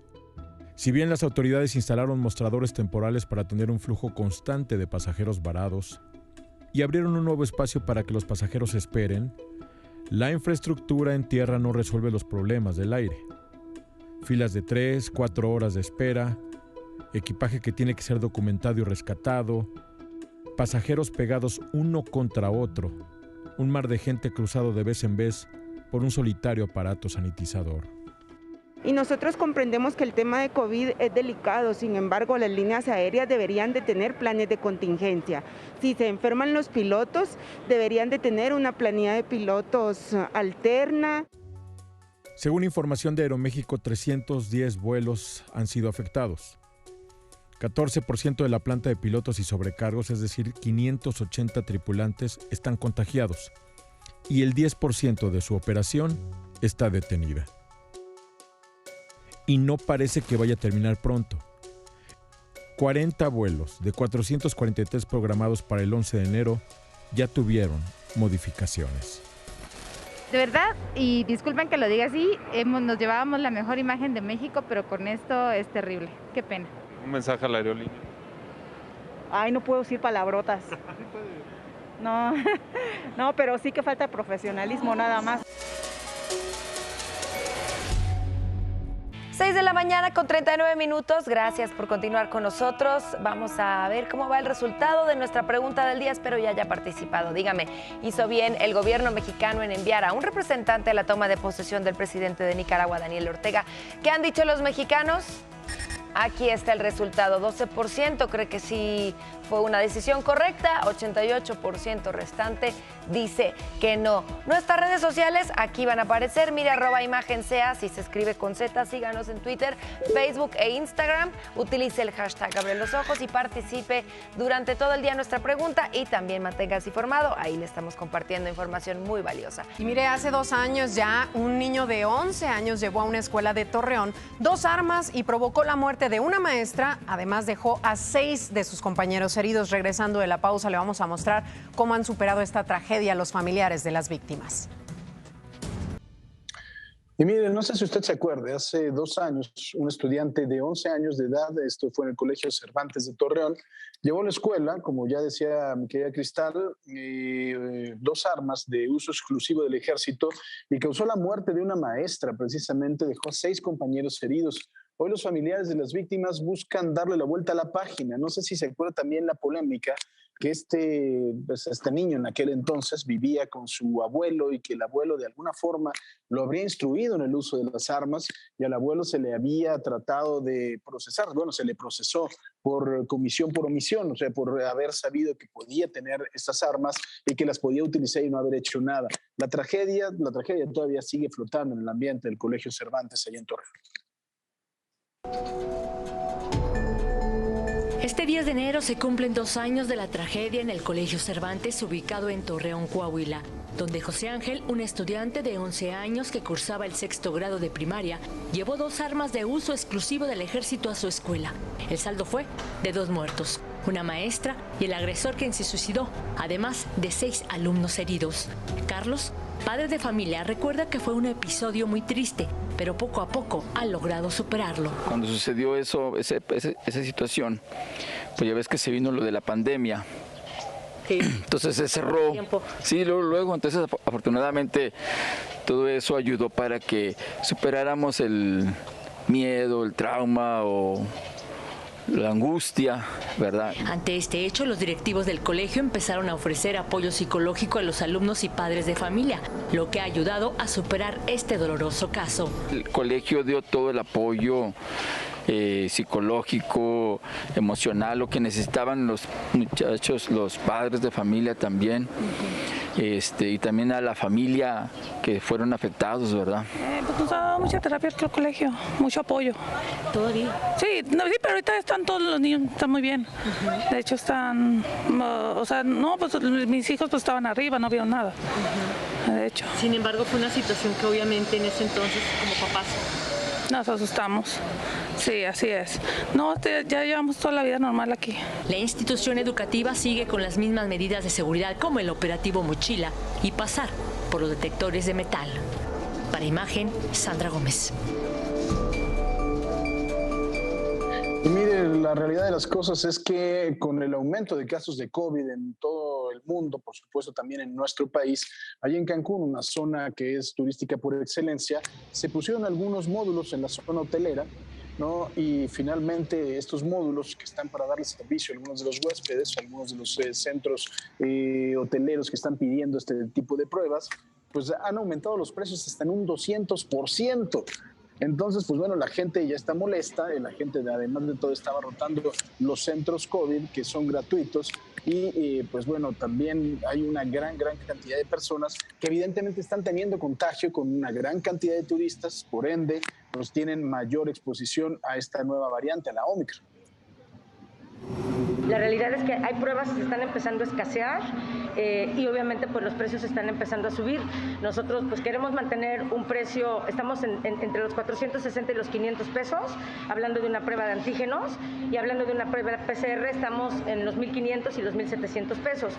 Si bien las autoridades instalaron mostradores temporales para tener un flujo constante de pasajeros varados y abrieron un nuevo espacio para que los pasajeros esperen, la infraestructura en tierra no resuelve los problemas del aire. Filas de 3, 4 horas de espera, equipaje que tiene que ser documentado y rescatado, pasajeros pegados uno contra otro, un mar de gente cruzado de vez en vez por un solitario aparato sanitizador. Y nosotros comprendemos que el tema de COVID es delicado, sin embargo, las líneas aéreas deberían de tener planes de contingencia. Si se enferman los pilotos, deberían de tener una planilla de pilotos alterna. Según información de Aeroméxico, 310 vuelos han sido afectados. 14% de la planta de pilotos y sobrecargos, es decir, 580 tripulantes, están contagiados. Y el 10% de su operación está detenida. Y no parece que vaya a terminar pronto. 40 vuelos de 443 programados para el 11 de enero ya tuvieron modificaciones. De verdad, y disculpen que lo diga así, nos llevábamos la mejor imagen de México, pero con esto es terrible. Qué pena. Un mensaje a la aerolínea. Ay, no puedo decir palabrotas. No, no, pero sí que falta profesionalismo, nada más. 6 de la mañana con 39 minutos. Gracias por continuar con nosotros. Vamos a ver cómo va el resultado de nuestra pregunta del día. Espero ya haya participado. Dígame, ¿hizo bien el gobierno mexicano en enviar a un representante a la toma de posesión del presidente de Nicaragua, Daniel Ortega? ¿Qué han dicho los mexicanos? Aquí está el resultado. 12% cree que sí fue una decisión correcta, 88% restante dice que no. Nuestras redes sociales aquí van a aparecer. Mire, @imagen_sea, si se escribe con Z, síganos en Twitter, Facebook e Instagram. Utilice el hashtag Abre los Ojos y participe durante todo el día en nuestra pregunta y también manténgase informado. Ahí le estamos compartiendo información muy valiosa. Y mire, hace 2 años ya un niño de 11 años llevó a una escuela de Torreón 2 armas y provocó la muerte de una maestra. Además dejó a 6 de sus compañeros heridos. Regresando de la pausa le vamos a mostrar cómo han superado esta tragedia los familiares de las víctimas. Y miren, no sé si usted se acuerda, hace 2 años un estudiante de 11 años de edad, esto fue en el Colegio Cervantes de Torreón, llevó a la escuela, como ya decía mi querida Cristal, 2 armas de uso exclusivo del ejército y causó la muerte de una maestra, precisamente dejó a 6 compañeros heridos. Hoy los familiares de las víctimas buscan darle la vuelta a la página. No sé si se acuerda también la polémica que este niño en aquel entonces vivía con su abuelo y que el abuelo de alguna forma lo habría instruido en el uso de las armas y al abuelo se le había tratado de procesar. Bueno, se le procesó por comisión por omisión, o sea, por haber sabido que podía tener estas armas y que las podía utilizar y no haber hecho nada. La tragedia todavía sigue flotando en el ambiente del Colegio Cervantes allá en Torreón. Este 10 de enero se cumplen 2 años de la tragedia en el Colegio Cervantes, ubicado en Torreón, Coahuila, donde José Ángel, un estudiante de 11 años que cursaba el 6º grado de primaria, llevó 2 armas de uso exclusivo del ejército a su escuela. El saldo fue de 2 muertos, una maestra y el agresor, quien se suicidó, además de 6 alumnos heridos. Carlos, padre de familia, recuerda que fue un episodio muy triste, pero poco a poco ha logrado superarlo. Cuando sucedió esa situación, pues ya ves que se vino lo de la pandemia. Sí. Entonces se cerró. Sí, luego, entonces afortunadamente todo eso ayudó para que superáramos el miedo, el trauma o la angustia, ¿verdad? Ante este hecho, los directivos del colegio empezaron a ofrecer apoyo psicológico a los alumnos y padres de familia, lo que ha ayudado a superar este doloroso caso. El colegio dio todo el apoyo psicológico, emocional, lo que necesitaban los muchachos, los padres de familia también, y también a la familia que fueron afectados, ¿verdad? Pues nos ha dado mucha terapia el colegio, mucho apoyo. ¿Todavía? Sí, sí, pero ahorita están todos los niños, están muy bien. De hecho están, pues mis hijos pues estaban arriba, no vieron nada. De hecho. Sin embargo, fue una situación que obviamente en ese entonces, como papás, nos asustamos. Sí, así es. No, ya llevamos toda la vida normal aquí. La institución educativa sigue con las mismas medidas de seguridad como el operativo Mochila y pasar por los detectores de metal. Para Imagen, Sandra Gómez. Y mire, la realidad de las cosas es que con el aumento de casos de COVID en todo el mundo, por supuesto también en nuestro país, allí en Cancún, una zona que es turística por excelencia, se pusieron algunos módulos en la zona hotelera, ¿no? Y finalmente estos módulos que están para darle servicio a algunos de los huéspedes, a algunos de los centros hoteleros que están pidiendo este tipo de pruebas, pues han aumentado los precios hasta en un 200%. Entonces, pues bueno, la gente ya está molesta, la gente además de todo está abarrotando los centros COVID que son gratuitos y pues bueno, también hay una gran cantidad de personas que evidentemente están teniendo contagio con una gran cantidad de turistas, por ende, pues tienen mayor exposición a esta nueva variante, a la Omicron. La realidad es que hay pruebas que están empezando a escasear y obviamente pues los precios están empezando a subir. Nosotros pues queremos mantener un precio, estamos entre los 460 y los 500 pesos, hablando de una prueba de antígenos, y hablando de una prueba PCR estamos en los 1,500 y los 1,700 pesos.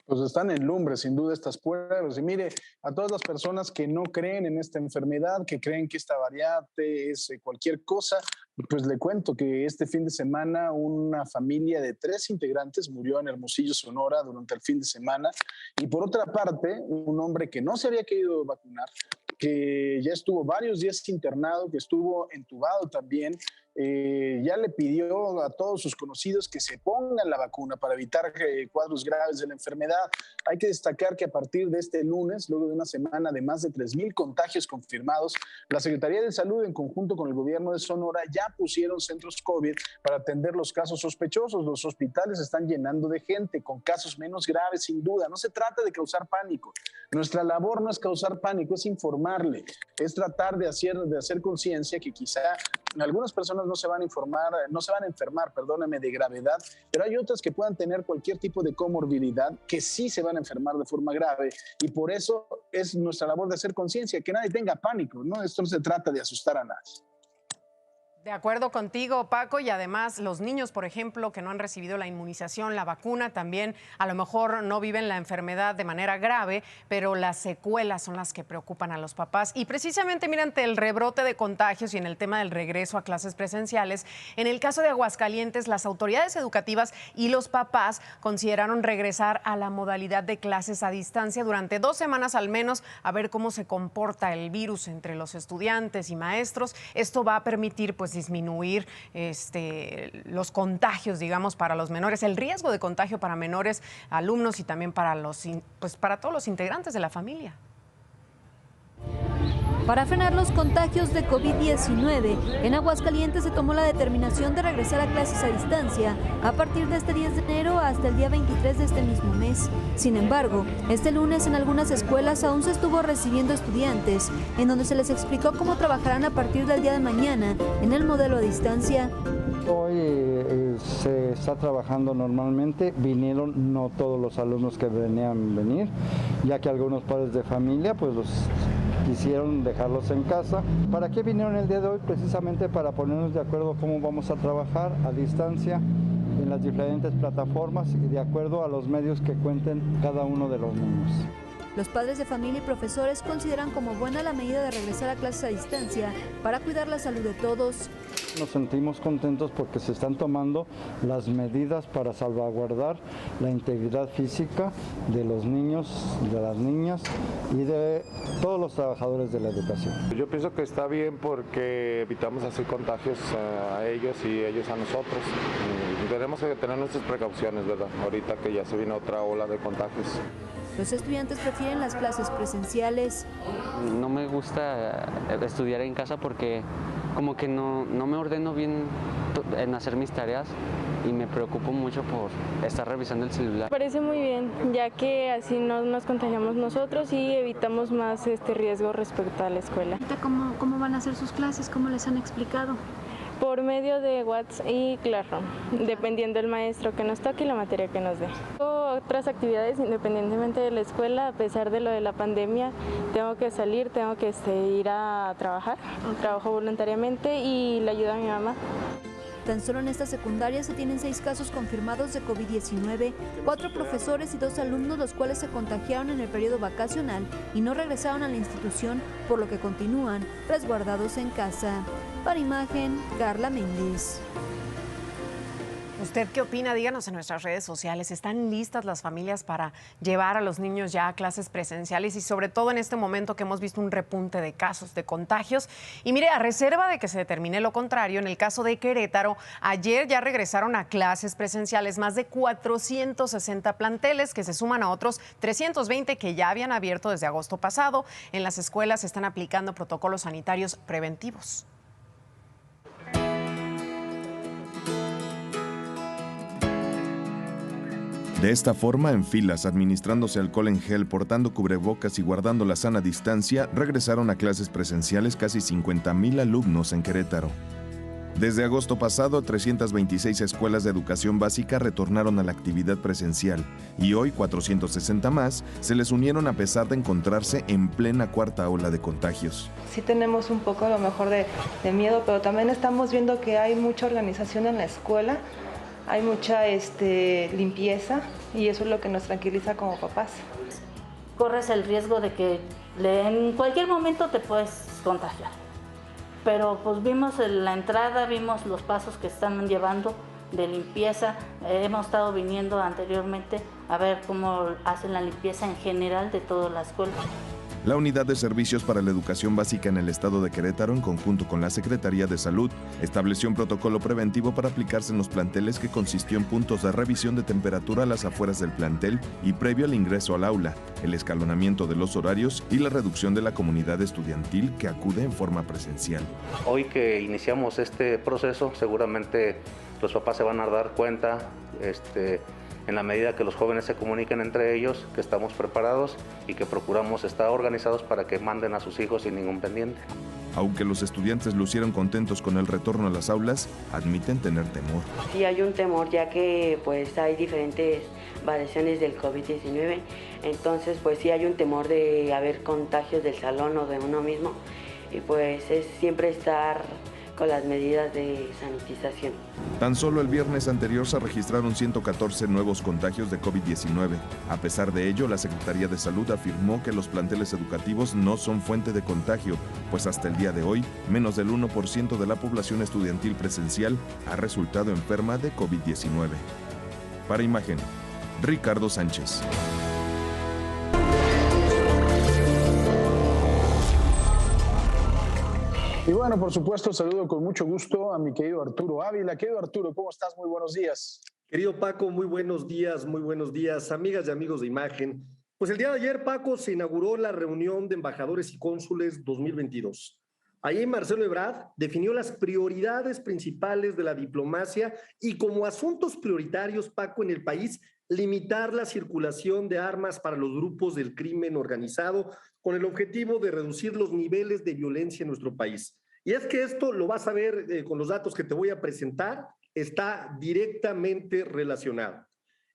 Pues están en lumbre, sin duda, estas pruebas. Y mire, a todas las personas que no creen en esta enfermedad, que creen que esta variante es cualquier cosa, pues le cuento que este fin de semana una familia de 3 integrantes murió en Hermosillo, Sonora, durante el fin de semana. Y por otra parte, un hombre que no se había querido vacunar, que ya estuvo varios días internado, que estuvo entubado también, ya le pidió a todos sus conocidos que se pongan la vacuna para evitar cuadros graves de la enfermedad. Hay que destacar que a partir de este lunes, luego de una semana de más de 3,000 contagios confirmados, la Secretaría de Salud en conjunto con el gobierno de Sonora ya pusieron centros COVID para atender los casos sospechosos. Los hospitales se están llenando de gente con casos menos graves, sin duda. No se trata de causar pánico. Nuestra labor no es causar pánico, es informarle, es tratar de hacer conciencia que quizá algunas personas no se van a enfermar, perdóname, de gravedad, pero hay otras que puedan tener cualquier tipo de comorbilidad que sí se van a enfermar de forma grave, y por eso es nuestra labor de hacer conciencia, que nadie tenga pánico, ¿no? Esto no se trata de asustar a nadie. De acuerdo contigo, Paco, y además los niños, por ejemplo, que no han recibido la inmunización, la vacuna, también a lo mejor no viven la enfermedad de manera grave, pero las secuelas son las que preocupan a los papás. Y precisamente, mira, ante el rebrote de contagios y en el tema del regreso a clases presenciales, en el caso de Aguascalientes, las autoridades educativas y los papás consideraron regresar a la modalidad de clases a distancia durante 2 semanas al menos, a ver cómo se comporta el virus entre los estudiantes y maestros. Esto va a permitir, pues, disminuir los contagios, digamos, para los menores, el riesgo de contagio para menores alumnos y también para para todos los integrantes de la familia. Para frenar los contagios de COVID-19, en Aguascalientes se tomó la determinación de regresar a clases a distancia a partir de este 10 de enero hasta el día 23 de este mismo mes. Sin embargo, este lunes en algunas escuelas aún se estuvo recibiendo estudiantes, en donde se les explicó cómo trabajarán a partir del día de mañana en el modelo a distancia. Hoy se está trabajando normalmente, vinieron no todos los alumnos que venían venir, ya que algunos padres de familia pues los quisieron dejarlos en casa. ¿Para qué vinieron el día de hoy? Precisamente para ponernos de acuerdo cómo vamos a trabajar a distancia en las diferentes plataformas y de acuerdo a los medios que cuenten cada uno de los niños. Los padres de familia y profesores consideran como buena la medida de regresar a clases a distancia para cuidar la salud de todos. Nos sentimos contentos porque se están tomando las medidas para salvaguardar la integridad física de los niños, de las niñas y de todos los trabajadores de la educación. Yo pienso que está bien porque evitamos hacer contagios a ellos y ellos a nosotros. Tenemos que tener nuestras precauciones, ¿verdad? Ahorita que ya se viene otra ola de contagios. Los estudiantes prefieren las clases presenciales. No me gusta estudiar en casa porque como que no me ordeno bien en hacer mis tareas y me preocupo mucho por estar revisando el celular. Me parece muy bien, ya que así no nos contagiamos nosotros y evitamos más riesgo respecto a la escuela. ¿Cómo van a hacer sus clases? ¿Cómo les han explicado? Por medio de WhatsApp y Classroom, dependiendo del maestro que nos toque y la materia que nos dé. Otras actividades independientemente de la escuela, a pesar de lo de la pandemia, tengo que salir, tengo que ir a trabajar, trabajo voluntariamente y le ayudo a mi mamá. Tan solo en esta secundaria se tienen 6 casos confirmados de COVID-19, 4 profesores y 2 alumnos los cuales se contagiaron en el periodo vacacional y no regresaron a la institución, por lo que continúan resguardados en casa. Para Imagen, Carla Méndez. ¿Usted qué opina? Díganos en nuestras redes sociales. ¿Están listas las familias para llevar a los niños ya a clases presenciales? Y sobre todo en este momento que hemos visto un repunte de casos, de contagios. Y mire, a reserva de que se determine lo contrario, en el caso de Querétaro, ayer ya regresaron a clases presenciales más de 460 planteles que se suman a otros 320 que ya habían abierto desde agosto pasado. En las escuelas se están aplicando protocolos sanitarios preventivos. De esta forma, en filas, administrándose alcohol en gel, portando cubrebocas y guardando la sana distancia, regresaron a clases presenciales casi 50,000 alumnos en Querétaro. Desde agosto pasado, 326 escuelas de educación básica retornaron a la actividad presencial y hoy 460 más se les unieron a pesar de encontrarse en plena cuarta ola de contagios. Sí tenemos un poco a lo mejor de miedo, pero también estamos viendo que hay mucha organización en la escuela. Hay mucha limpieza y eso es lo que nos tranquiliza como papás. Corres el riesgo de que en cualquier momento te puedes contagiar. Pero pues vimos la entrada, vimos los pasos que están llevando de limpieza. Hemos estado viniendo anteriormente a ver cómo hacen la limpieza en general de toda la escuela. La Unidad de Servicios para la Educación Básica en el Estado de Querétaro, en conjunto con la Secretaría de Salud, estableció un protocolo preventivo para aplicarse en los planteles que consistió en puntos de revisión de temperatura a las afueras del plantel y previo al ingreso al aula, el escalonamiento de los horarios y la reducción de la comunidad estudiantil que acude en forma presencial. Hoy que iniciamos este proceso, seguramente los papás se van a dar cuenta, en la medida que los jóvenes se comuniquen entre ellos, que estamos preparados y que procuramos estar organizados para que manden a sus hijos sin ningún pendiente. Aunque los estudiantes lucieron contentos con el retorno a las aulas, admiten tener temor. Sí hay un temor, ya que pues hay diferentes variaciones del COVID-19, entonces pues sí hay un temor de haber contagios del salón o de uno mismo, y pues es siempre estar con las medidas de sanitización. Tan solo el viernes anterior se registraron 114 nuevos contagios de COVID-19. A pesar de ello, la Secretaría de Salud afirmó que los planteles educativos no son fuente de contagio, pues hasta el día de hoy, menos del 1% de la población estudiantil presencial ha resultado enferma de COVID-19. Para Imagen, Ricardo Sánchez. Y bueno, por supuesto, saludo con mucho gusto a mi querido Arturo Ávila. Querido Arturo, ¿cómo estás? Muy buenos días. Querido Paco, muy buenos días, amigas y amigos de Imagen. Pues el día de ayer, Paco, se inauguró la reunión de embajadores y cónsules 2022. Ahí Marcelo Ebrard definió las prioridades principales de la diplomacia y como asuntos prioritarios, Paco, en el país, limitar la circulación de armas para los grupos del crimen organizado con el objetivo de reducir los niveles de violencia en nuestro país. Y es que esto lo vas a ver con los datos que te voy a presentar, está directamente relacionado.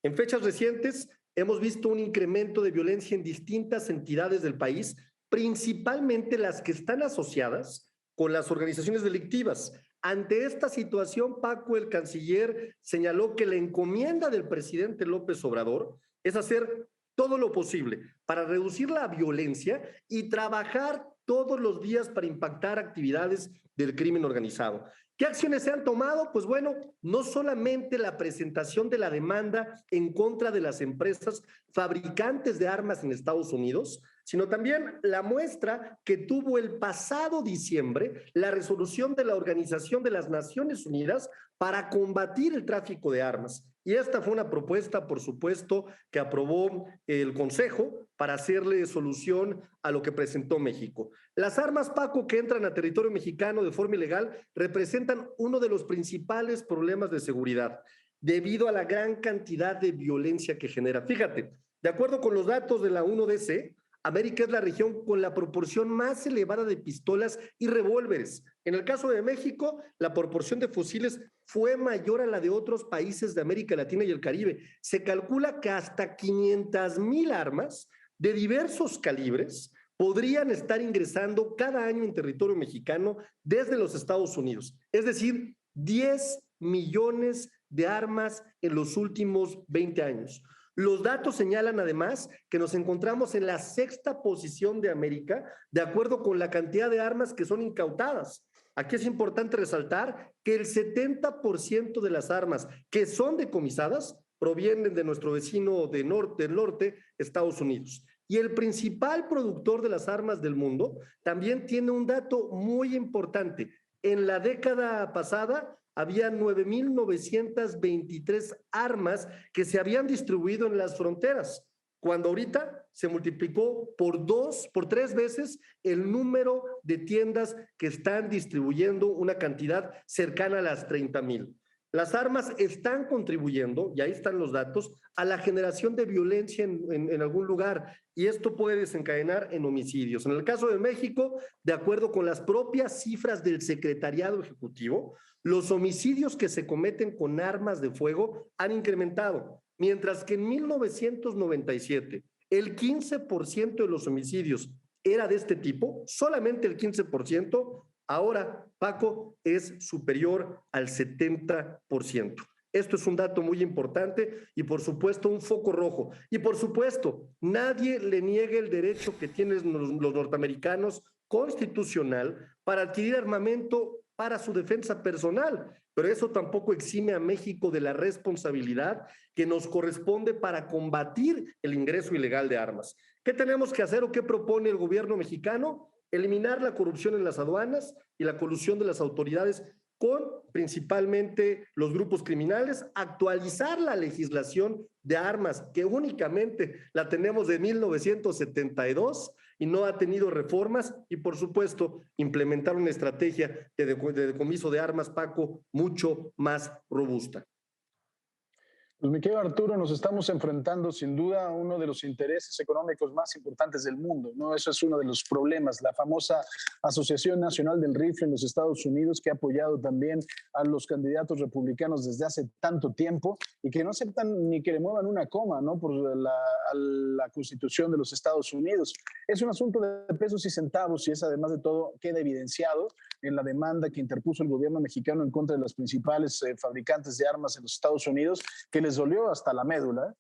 En fechas recientes hemos visto un incremento de violencia en distintas entidades del país, principalmente las que están asociadas con las organizaciones delictivas. Ante esta situación, Paco, el canciller señaló que la encomienda del presidente López Obrador es hacer todo lo posible para reducir la violencia y trabajar todos los días para impactar actividades del crimen organizado. ¿Qué acciones se han tomado? Pues bueno, no solamente la presentación de la demanda en contra de las empresas fabricantes de armas en Estados Unidos, sino también la muestra que tuvo el pasado diciembre la resolución de la Organización de las Naciones Unidas para combatir el tráfico de armas. Y esta fue una propuesta, por supuesto, que aprobó el Consejo para hacerle solución a lo que presentó México. Las armas, Paco, que entran a territorio mexicano de forma ilegal representan uno de los principales problemas de seguridad debido a la gran cantidad de violencia que genera. Fíjate, de acuerdo con los datos de la 1DC, América es la región con la proporción más elevada de pistolas y revólveres. En el caso de México, la proporción de fusiles fue mayor a la de otros países de América Latina y el Caribe. Se calcula que hasta 500,000 armas de diversos calibres podrían estar ingresando cada año en territorio mexicano desde los Estados Unidos. Es decir, 10 millones de armas en los últimos 20 años. Los datos señalan además que nos encontramos en la 6ª posición de América, de acuerdo con la cantidad de armas que son incautadas. Aquí es importante resaltar que el 70% de las armas que son decomisadas provienen de nuestro vecino del norte, Estados Unidos. Y el principal productor de las armas del mundo también tiene un dato muy importante. En la década pasada había 9,923 armas que se habían distribuido en las fronteras, cuando ahorita se multiplicó por 3 veces el número de tiendas que están distribuyendo una cantidad cercana a las 30,000. Las armas están contribuyendo, y ahí están los datos, a la generación de violencia en algún lugar, y esto puede desencadenar en homicidios. En el caso de México, de acuerdo con las propias cifras del Secretariado Ejecutivo, los homicidios que se cometen con armas de fuego han incrementado, mientras que en 1997 el 15% de los homicidios era de este tipo, solamente el 15%, ahora, Paco, es superior al 70%. Esto es un dato muy importante y, por supuesto, un foco rojo. Y, por supuesto, nadie le niegue el derecho que tienen los norteamericanos constitucional para adquirir armamento para su defensa personal, pero eso tampoco exime a México de la responsabilidad que nos corresponde para combatir el ingreso ilegal de armas. ¿Qué tenemos que hacer o qué propone el gobierno mexicano? Eliminar la corrupción en las aduanas y la colusión de las autoridades con principalmente los grupos criminales, actualizar la legislación de armas, que únicamente la tenemos de 1972 y no ha tenido reformas, y por supuesto implementar una estrategia de decomiso de armas, Paco, mucho más robusta. Pues mi querido Arturo, nos estamos enfrentando sin duda a uno de los intereses económicos más importantes del mundo, ¿no? Eso es uno de los problemas. La famosa Asociación Nacional del Rifle en los Estados Unidos, que ha apoyado también a los candidatos republicanos desde hace tanto tiempo y que no aceptan ni que le muevan una coma, ¿no? Por la Constitución de los Estados Unidos. Es un asunto de pesos y centavos, y es, además de todo, queda evidenciado en la demanda que interpuso el gobierno mexicano en contra de los principales fabricantes de armas en los Estados Unidos, que les dolió hasta la médula.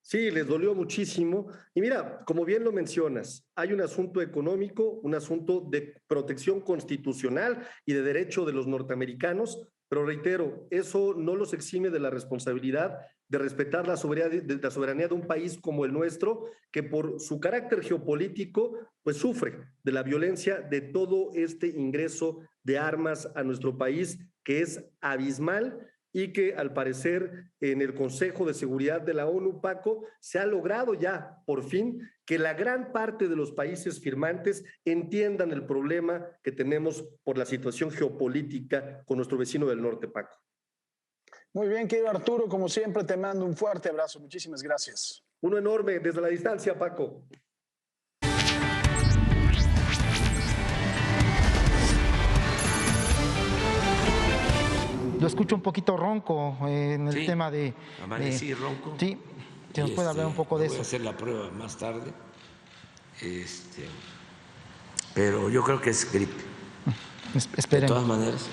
Sí, les dolió muchísimo. Y mira, como bien lo mencionas, hay un asunto económico, un asunto de protección constitucional y de derecho de los norteamericanos, pero reitero, eso no los exime de la responsabilidad de respetar la soberanía de un país como el nuestro, que por su carácter geopolítico, pues sufre de la violencia de todo este ingreso de armas a nuestro país, que es abismal, y que al parecer en el Consejo de Seguridad de la ONU, Paco, se ha logrado ya por fin que la gran parte de los países firmantes entiendan el problema que tenemos por la situación geopolítica con nuestro vecino del norte, Paco. Muy bien, querido Arturo, como siempre te mando un fuerte abrazo. Muchísimas gracias. Uno enorme desde la distancia, Paco. Lo escucho un poquito ronco en el tema de... Amanecí ronco. Sí, si nos puede hablar un poco de eso. Voy a hacer la prueba más tarde, pero yo creo que es gripe. Esperemos. De todas maneras.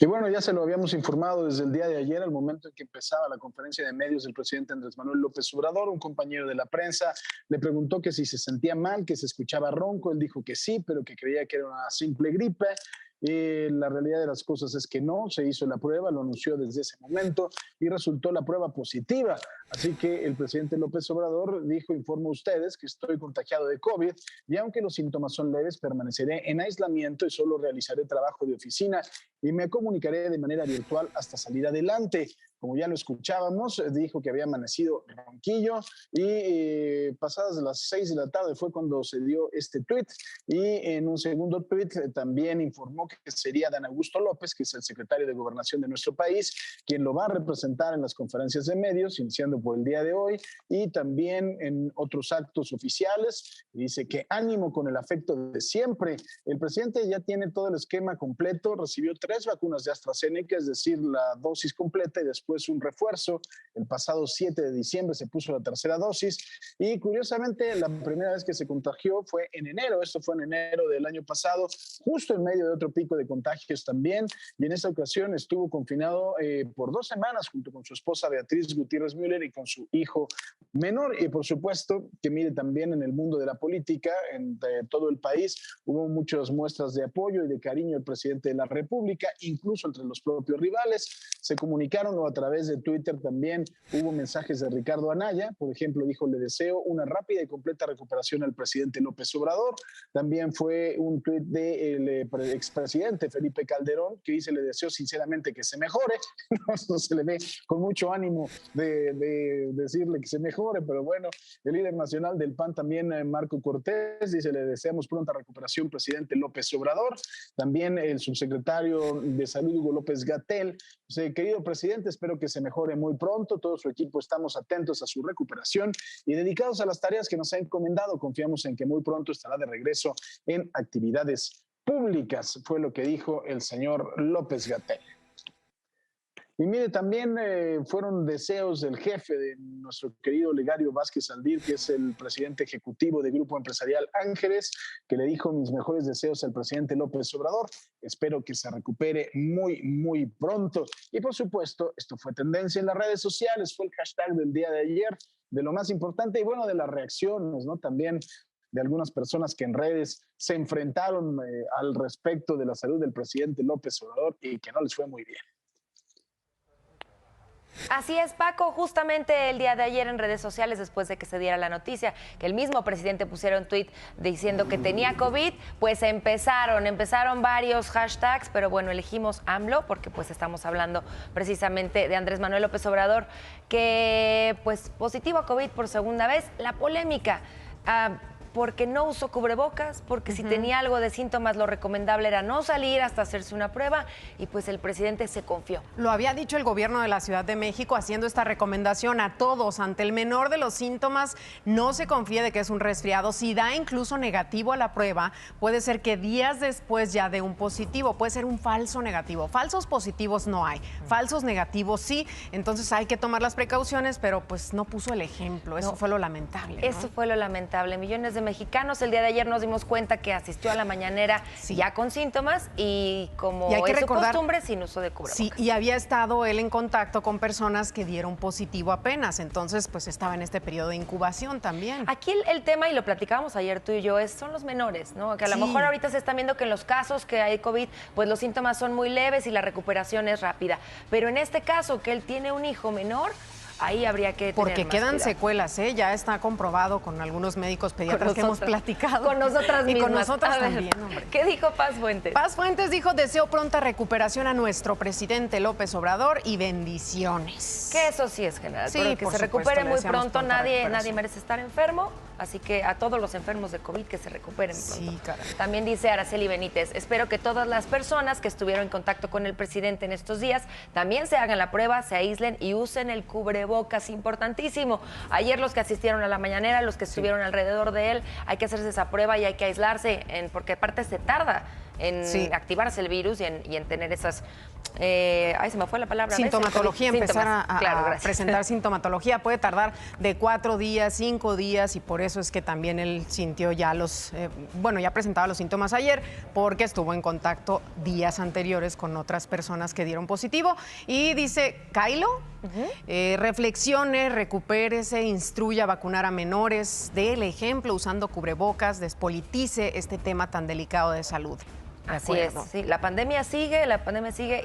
Y bueno, ya se lo habíamos informado desde el día de ayer, al momento en que empezaba la conferencia de medios del presidente Andrés Manuel López Obrador. Un compañero de la prensa le preguntó que si se sentía mal, que se escuchaba ronco. Él dijo que sí, pero que creía que era una simple gripe. La realidad de las cosas es que no, se hizo la prueba, lo anunció desde ese momento y resultó la prueba positiva. Así que el presidente López Obrador dijo: informo a ustedes que estoy contagiado de COVID y aunque los síntomas son leves, permaneceré en aislamiento y solo realizaré trabajo de oficina y me comunicaré de manera virtual hasta salir adelante. Como ya lo escuchábamos, dijo que había amanecido ronquillo y pasadas las 6 de la tarde fue cuando se dio este tuit, y en un segundo tuit también informó que sería Dan Augusto López, que es el secretario de Gobernación de nuestro país, quien lo va a representar en las conferencias de medios, iniciando por el día de hoy y también en otros actos oficiales. Y dice que ánimo con el afecto de siempre. El presidente ya tiene todo el esquema completo, recibió 3 vacunas de AstraZeneca, es decir, la dosis completa, y después después un refuerzo. El pasado 7 de diciembre se puso la tercera dosis y curiosamente la primera vez que se contagió fue en enero. Esto fue en enero del año pasado, justo en medio de otro pico de contagios también. Y en esta ocasión estuvo confinado por 2 semanas junto con su esposa Beatriz Gutiérrez Müller y con su hijo menor. Y por supuesto que mire también en el mundo de la política, en todo el país, hubo muchas muestras de apoyo y de cariño al presidente de la República, incluso entre los propios rivales. Se comunicaron o a través de Twitter también hubo mensajes de Ricardo Anaya. Por ejemplo, dijo: le deseo una rápida y completa recuperación al presidente López Obrador. También fue un tuit del expresidente Felipe Calderón que dice: le deseo sinceramente que se mejore. No se le ve con mucho ánimo de decirle que se mejore, pero bueno, el líder nacional del PAN también, Marco Cortés, dice: le deseamos pronta recuperación, presidente López Obrador. También el subsecretario de Salud, Hugo López-Gatell, querido presidente, espero que se mejore muy pronto. Todo su equipo estamos atentos a su recuperación y dedicados a las tareas que nos ha encomendado. Confiamos en que muy pronto estará de regreso en actividades públicas, fue lo que dijo el señor López-Gatell. Y mire, también fueron deseos del jefe de nuestro querido Legario Vázquez Aldir, que es el presidente ejecutivo de Grupo Empresarial Ángeles, que le dijo: mis mejores deseos al presidente López Obrador. Espero que se recupere muy, muy pronto. Y por supuesto, esto fue tendencia en las redes sociales, fue el hashtag del día de ayer, de lo más importante y bueno, de las reacciones, ¿no? También de algunas personas que en redes se enfrentaron al respecto de la salud del presidente López Obrador y que no les fue muy bien. Así es, Paco, justamente el día de ayer en redes sociales, después de que se diera la noticia que el mismo presidente pusiera un tuit diciendo que tenía COVID, pues empezaron varios hashtags, pero bueno, elegimos AMLO porque pues estamos hablando precisamente de Andrés Manuel López Obrador, que pues positivo a COVID por segunda vez. La polémica, porque no usó cubrebocas, porque si tenía algo de síntomas lo recomendable era no salir hasta hacerse una prueba y pues el presidente se confió. Lo había dicho el gobierno de la Ciudad de México haciendo esta recomendación a todos: ante el menor de los síntomas no se confíe de que es un resfriado. Si da incluso negativo a la prueba, puede ser que días después ya dé un positivo, puede ser un falso negativo. Falsos positivos no hay, falsos negativos sí, entonces hay que tomar las precauciones, pero pues no puso el ejemplo, eso fue lo lamentable, ¿no? Eso fue lo lamentable. Millones de mexicanos el día de ayer nos dimos cuenta que asistió a la mañanera ya con síntomas y como y es su costumbre, sin uso de cubrebocas. Sí, y había estado él en contacto con personas que dieron positivo apenas, entonces pues estaba en este periodo de incubación también. Aquí el tema, y lo platicábamos ayer tú y yo, son los menores, ¿no? Que a lo mejor ahorita se están viendo que en los casos que hay COVID, pues los síntomas son muy leves y la recuperación es rápida, pero en este caso que él tiene un hijo menor, ahí habría que tener porque más quedan cuidado. Secuelas, ya está comprobado con algunos médicos pediatras que hemos platicado. Con nosotras mismas. Y con nosotras también, hombre. ¿Qué dijo Paz Fuentes? Paz Fuentes dijo: deseo pronta recuperación a nuestro presidente López Obrador y bendiciones. Que eso sí es general, sí, pero que se recupere muy pronto. Nadie merece estar enfermo, así que a todos los enfermos de COVID que se recuperen pronto. Sí, caray. También dice Araceli Benítez: espero que todas las personas que estuvieron en contacto con el presidente en estos días también se hagan la prueba, se aíslen y usen el cubrebocas, importantísimo. Ayer los que asistieron a la mañanera, los que estuvieron alrededor de él, hay que hacerse esa prueba y hay que aislarse, porque aparte se tarda en activarse el virus y en tener esas... se me fue la palabra. Sintomatología, empezar a presentar sintomatología puede tardar de 4 días, 5 días, y por eso es que también él sintió ya ya presentaba los síntomas ayer, porque estuvo en contacto días anteriores con otras personas que dieron positivo. Y dice Kailo, reflexione, recupérese, instruya a vacunar a menores, dé el ejemplo usando cubrebocas, despolitice este tema tan delicado de salud. Así es, sí. La pandemia sigue,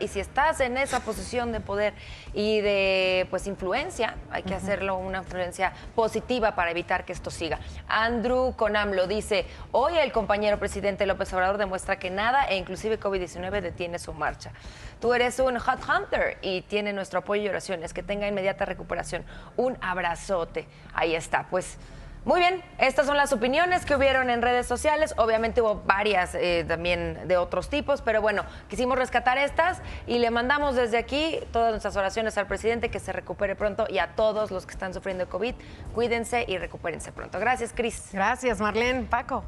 y si estás en esa posición de poder y de influencia, hay que hacerlo una influencia positiva para evitar que esto siga. Andrew con AMLO dice: hoy el compañero presidente López Obrador demuestra que nada, e inclusive COVID-19, detiene su marcha. Tú eres un hot hunter y tiene nuestro apoyo y oraciones. Que tenga inmediata recuperación. Un abrazote. Ahí está, pues... Muy bien, estas son las opiniones que hubieron en redes sociales. Obviamente hubo varias también de otros tipos, pero bueno, quisimos rescatar estas y le mandamos desde aquí todas nuestras oraciones al presidente, que se recupere pronto, y a todos los que están sufriendo de COVID, cuídense y recupérense pronto. Gracias, Cris. Gracias, Marlene. Paco.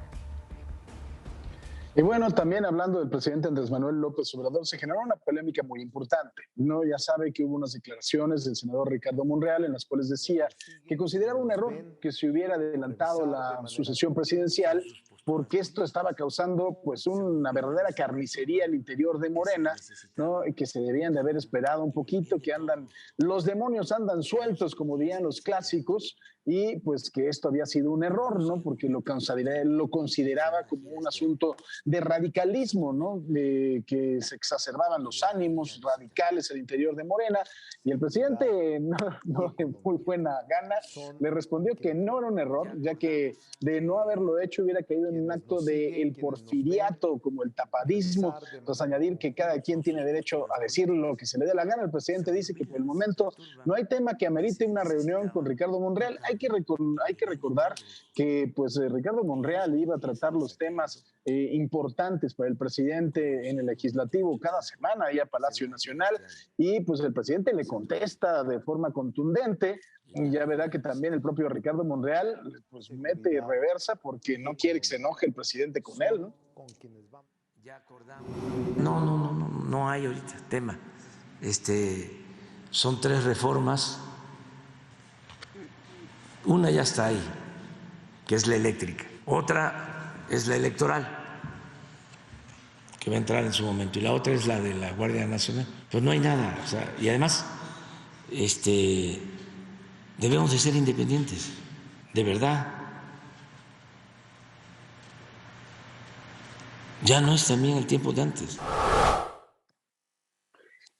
Y bueno, también hablando del presidente Andrés Manuel López Obrador, se generó una polémica muy importante, ¿no? Ya sabe que hubo unas declaraciones del senador Ricardo Monreal en las cuales decía que consideraba un error que se hubiera adelantado la sucesión presidencial porque esto estaba causando pues una verdadera carnicería al interior de Morena, ¿no? Y que se debían de haber esperado un poquito, que los demonios andan sueltos, como dirían los clásicos, y pues que esto había sido un error, ¿no? Porque lo consideraba como un asunto de radicalismo, ¿no? De que se exacerbaban los ánimos radicales al interior de Morena, y el presidente, no de muy buena gana, le respondió que no era un error, ya que de no haberlo hecho hubiera caído en un acto del porfiriato, como el tapadismo, tras añadir que cada quien tiene derecho a decir lo que se le dé la gana. El presidente dice que por el momento no hay tema que amerite una reunión con Ricardo Monreal. Hay que recordar que pues Ricardo Monreal iba a tratar los temas importantes para el presidente en el legislativo cada semana ahí a Palacio Nacional, y pues el presidente le contesta de forma contundente, y ya verá que también el propio Ricardo Monreal pues mete reversa porque no quiere que se enoje el presidente con él, ¿no? No hay ahorita tema. Son 3 reformas. Una ya está ahí, que es la eléctrica. Otra es la electoral, que va a entrar en su momento. Y la otra es la de la Guardia Nacional. Pues no hay nada. O sea, y además, debemos de ser independientes, de verdad. Ya no es también el tiempo de antes.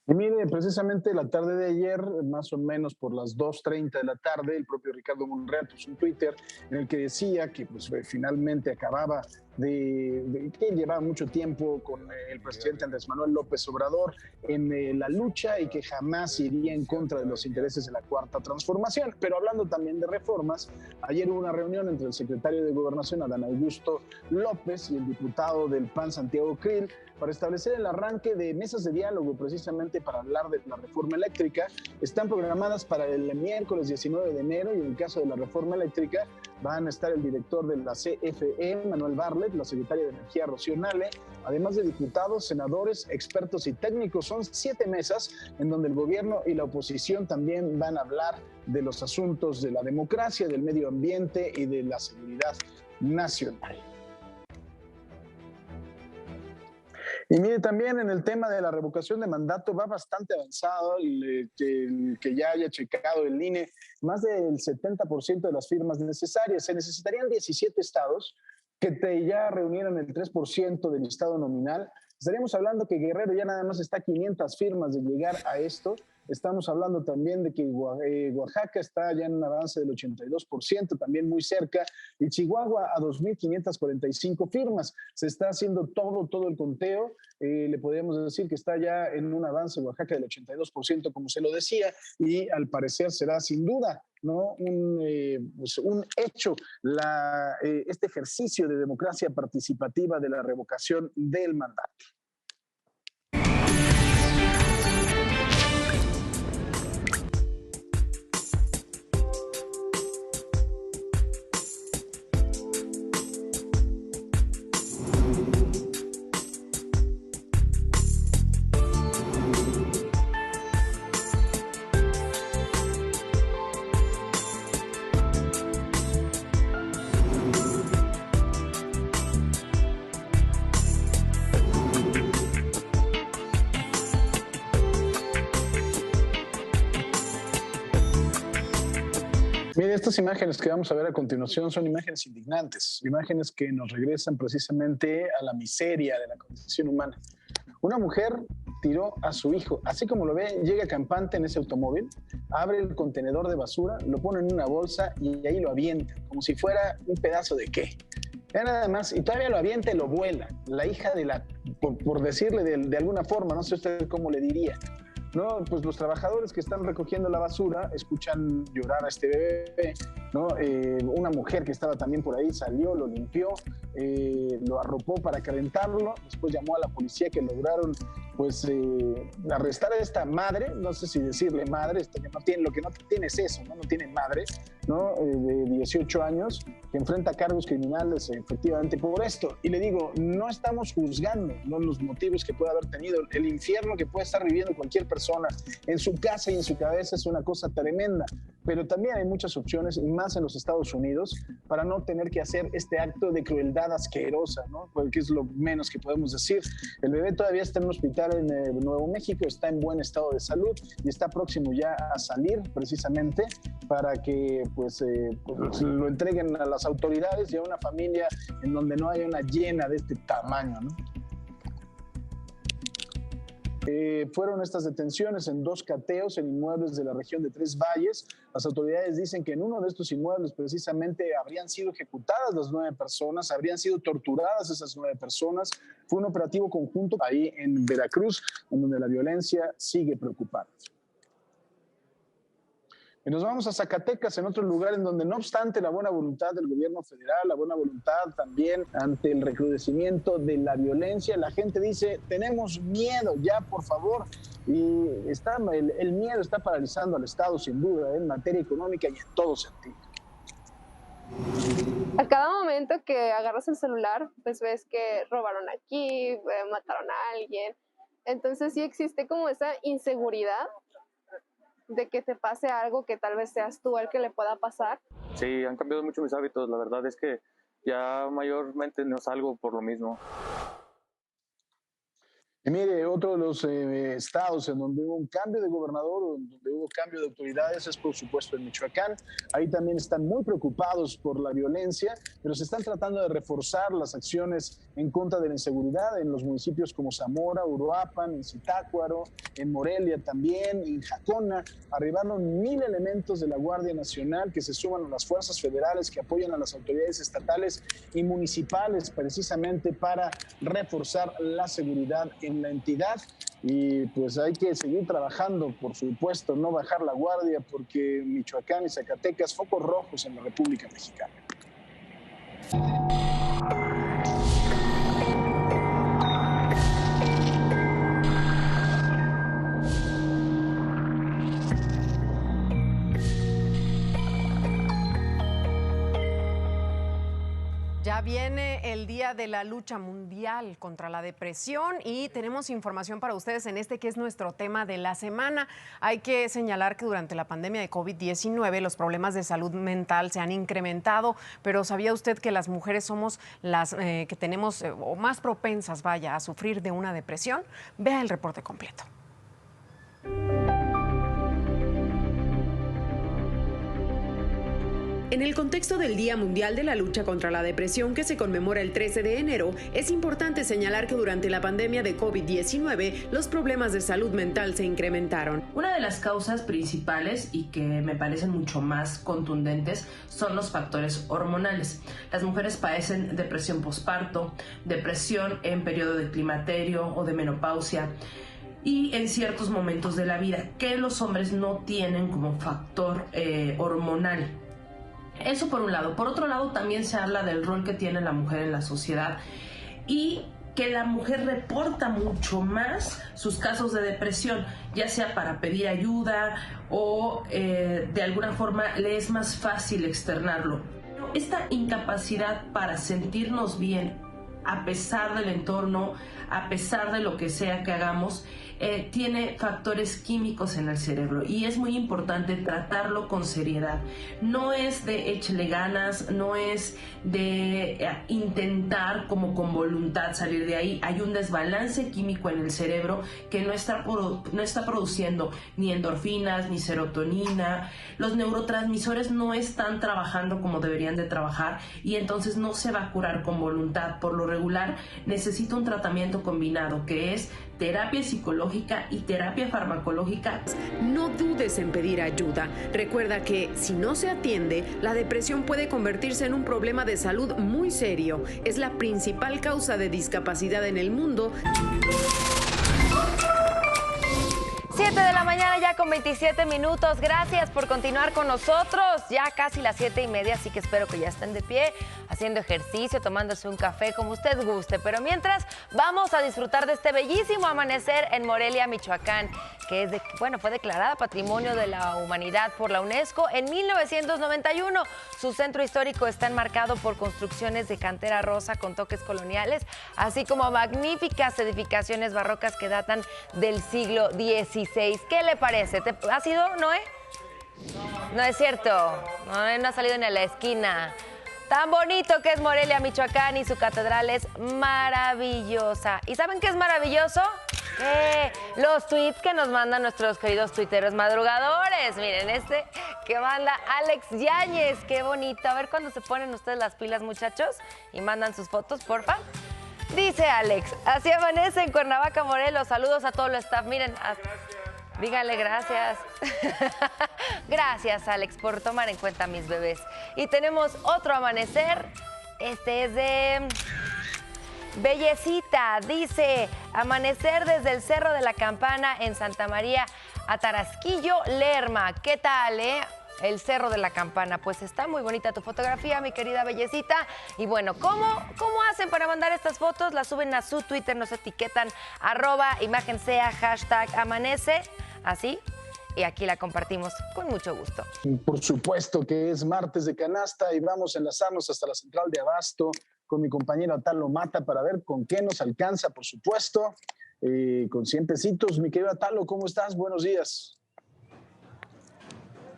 Y mire, precisamente la tarde de ayer, más o menos por las 2:30 de la tarde, el propio Ricardo Monreal puso un Twitter en el que decía que pues, finalmente acababa que llevaba mucho tiempo con el presidente Andrés Manuel López Obrador en la lucha y que jamás iría en contra de los intereses de la Cuarta Transformación. Pero hablando también de reformas, ayer hubo una reunión entre el secretario de Gobernación, Adán Augusto López, y el diputado del PAN, Santiago Krill, para establecer el arranque de mesas de diálogo precisamente para hablar de la reforma eléctrica. Están programadas para el miércoles 19 de enero, y en el caso de la reforma eléctrica van a estar el director de la CFE, Manuel Bartlett, la secretaria de Energía, Rocío Nale, además de diputados, senadores, expertos y técnicos. Son 7 mesas en donde el gobierno y la oposición también van a hablar de los asuntos de la democracia, del medio ambiente y de la seguridad nacional. Y mire, también en el tema de la revocación de mandato va bastante avanzado, el que ya haya checado el INE, más del 70% de las firmas necesarias. Se necesitarían 17 estados que ya reunieran el 3% del listado nominal. Estaríamos hablando que Guerrero ya nada más está a 500 firmas de llegar a esto. Estamos hablando también de que Oaxaca está ya en un avance del 82%, también muy cerca, y Chihuahua a 2.545 firmas. Se está haciendo todo el conteo. Le podríamos decir que está ya en un avance Oaxaca del 82%, como se lo decía, y al parecer será sin duda, ¿no? un hecho este ejercicio de democracia participativa de la revocación del mandato. Mire, estas imágenes que vamos a ver a continuación son imágenes indignantes, imágenes que nos regresan precisamente a la miseria de la condición humana. Una mujer tiró a su hijo, así como lo ve, llega campante en ese automóvil, abre el contenedor de basura, lo pone en una bolsa y ahí lo avienta, como si fuera un pedazo de qué. Ya nada más, y todavía lo avienta y lo vuela. La hija de por decirle de alguna forma, no sé usted cómo le diría. No, pues los trabajadores que están recogiendo la basura escuchan llorar a este bebé, ¿no? Una mujer que estaba también por ahí salió, lo limpió, lo arropó para calentarlo, después llamó a la policía, que lograron pues arrestar a esta madre, no sé si decirle madre, lo que no tiene es eso, ¿no? No tiene madre, ¿no? De 18 años, que enfrenta cargos criminales efectivamente por esto. Y le digo, no estamos juzgando, ¿no?, los motivos que puede haber tenido. El infierno que puede estar viviendo cualquier persona en su casa y en su cabeza es una cosa tremenda. Pero también hay muchas opciones, y más en los Estados Unidos, para no tener que hacer este acto de crueldad asquerosa, ¿no? Porque es lo menos que podemos decir. El bebé todavía está en un hospital en Nuevo México, está en buen estado de salud y está próximo ya a salir precisamente para que pues lo entreguen a las autoridades y a una familia en donde no haya una hiena de este tamaño, ¿no? Fueron estas detenciones en 2 cateos en inmuebles de la región de Tres Valles. Las autoridades dicen que en uno de estos inmuebles precisamente habrían sido ejecutadas las 9 personas, habrían sido torturadas esas 9 personas. Fue un operativo conjunto ahí en Veracruz, en donde la violencia sigue preocupando. Y nos vamos a Zacatecas, en otro lugar en donde, no obstante la buena voluntad del gobierno federal, la buena voluntad también ante el recrudecimiento de la violencia, la gente dice, tenemos miedo, ya por favor. Y el miedo está paralizando al Estado sin duda, en materia económica y en todo sentido. A cada momento que agarras el celular, pues ves que robaron aquí, mataron a alguien. Entonces sí existe como esa inseguridad de que te pase algo que tal vez seas tú el que le pueda pasar. Sí, han cambiado mucho mis hábitos. La verdad es que ya mayormente no salgo por lo mismo. Y mire, otro de los estados en donde hubo un cambio de gobernador, o en donde hubo cambio de autoridades, es por supuesto en Michoacán. Ahí también están muy preocupados por la violencia, pero se están tratando de reforzar las acciones en contra de la inseguridad en los municipios como Zamora, Uruapan, en Zitácuaro, en Morelia también, en Jacona. Arribaron 1,000 elementos de la Guardia Nacional que se suman a las fuerzas federales que apoyan a las autoridades estatales y municipales precisamente para reforzar la seguridad en la entidad. Y pues hay que seguir trabajando, por supuesto, no bajar la guardia, porque Michoacán y Zacatecas, focos rojos en la República Mexicana. Ya viene el Día de la Lucha Mundial contra la Depresión y tenemos información para ustedes en este que es nuestro tema de la semana. Hay que señalar que durante la pandemia de COVID-19 los problemas de salud mental se han incrementado, pero ¿sabía usted que las mujeres somos las que tenemos o más propensas, a sufrir de una depresión? Vea el reporte completo. En el contexto del Día Mundial de la Lucha contra la Depresión, que se conmemora el 13 de enero, es importante señalar que durante la pandemia de COVID-19 los problemas de salud mental se incrementaron. Una de las causas principales y que me parecen mucho más contundentes son los factores hormonales. Las mujeres padecen depresión posparto, depresión en periodo de climaterio o de menopausia, y en ciertos momentos de la vida que los hombres no tienen como factor hormonal. Eso por un lado. Por otro lado, también se habla del rol que tiene la mujer en la sociedad y que la mujer reporta mucho más sus casos de depresión, ya sea para pedir ayuda o de alguna forma le es más fácil externarlo. Esta incapacidad para sentirnos bien a pesar del entorno, a pesar de lo que sea que hagamos, tiene factores químicos en el cerebro y es muy importante tratarlo con seriedad. No es de échale ganas, no es de intentar como con voluntad salir de ahí. Hay un desbalance químico en el cerebro que no está produciendo ni endorfinas ni serotonina. Los neurotransmisores no están trabajando como deberían de trabajar y entonces no se va a curar con voluntad. Por lo regular necesita un tratamiento combinado que es terapia psicológica y terapia farmacológica. No dudes en pedir ayuda. Recuerda que si no se atiende, la depresión puede convertirse en un problema de salud muy serio. Es la principal causa de discapacidad en el mundo. 7 de la mañana ya con 27 minutos. Gracias por continuar con nosotros. Ya casi las 7:30, así que espero que ya estén de pie, haciendo ejercicio, tomándose un café, como usted guste. Pero mientras, vamos a disfrutar de este bellísimo amanecer en Morelia, Michoacán, que fue declarada Patrimonio de la Humanidad por la UNESCO en 1991. Su centro histórico está enmarcado por construcciones de cantera rosa con toques coloniales, así como magníficas edificaciones barrocas que datan del siglo XVI. ¿Qué le parece? ¿Ha ido, Noé? No es cierto. Noé no ha salido ni a la esquina. Tan bonito que es Morelia, Michoacán, y su catedral es maravillosa. ¿Y saben qué es maravilloso? Los tweets que nos mandan nuestros queridos tuiteros madrugadores. Miren, este que manda Alex Yáñez. Qué bonito. A ver cuándo se ponen ustedes las pilas, muchachos, y mandan sus fotos, porfa. Dice Alex, así amanece en Cuernavaca, Morelos. Saludos a todo el staff. Miren, díganle gracias. Gracias, Alex, por tomar en cuenta a mis bebés. Y tenemos otro amanecer. Este es de Bellecita. Dice, amanecer desde el Cerro de la Campana en Santa María Atarasquillo, Lerma. ¿Qué tal, El Cerro de la Campana? Pues está muy bonita tu fotografía, mi querida Bellecita. Y bueno, ¿cómo hacen para mandar estas fotos? Las suben a su Twitter, nos etiquetan @imagensea, #amanece, así. Y aquí la compartimos con mucho gusto. Por supuesto que es martes de canasta y vamos a enlazarnos hasta la central de Abasto con mi compañero Atalo Mata para ver con qué nos alcanza, por supuesto, con 100 pesitos. Mi querido Atalo, ¿cómo estás? Buenos días.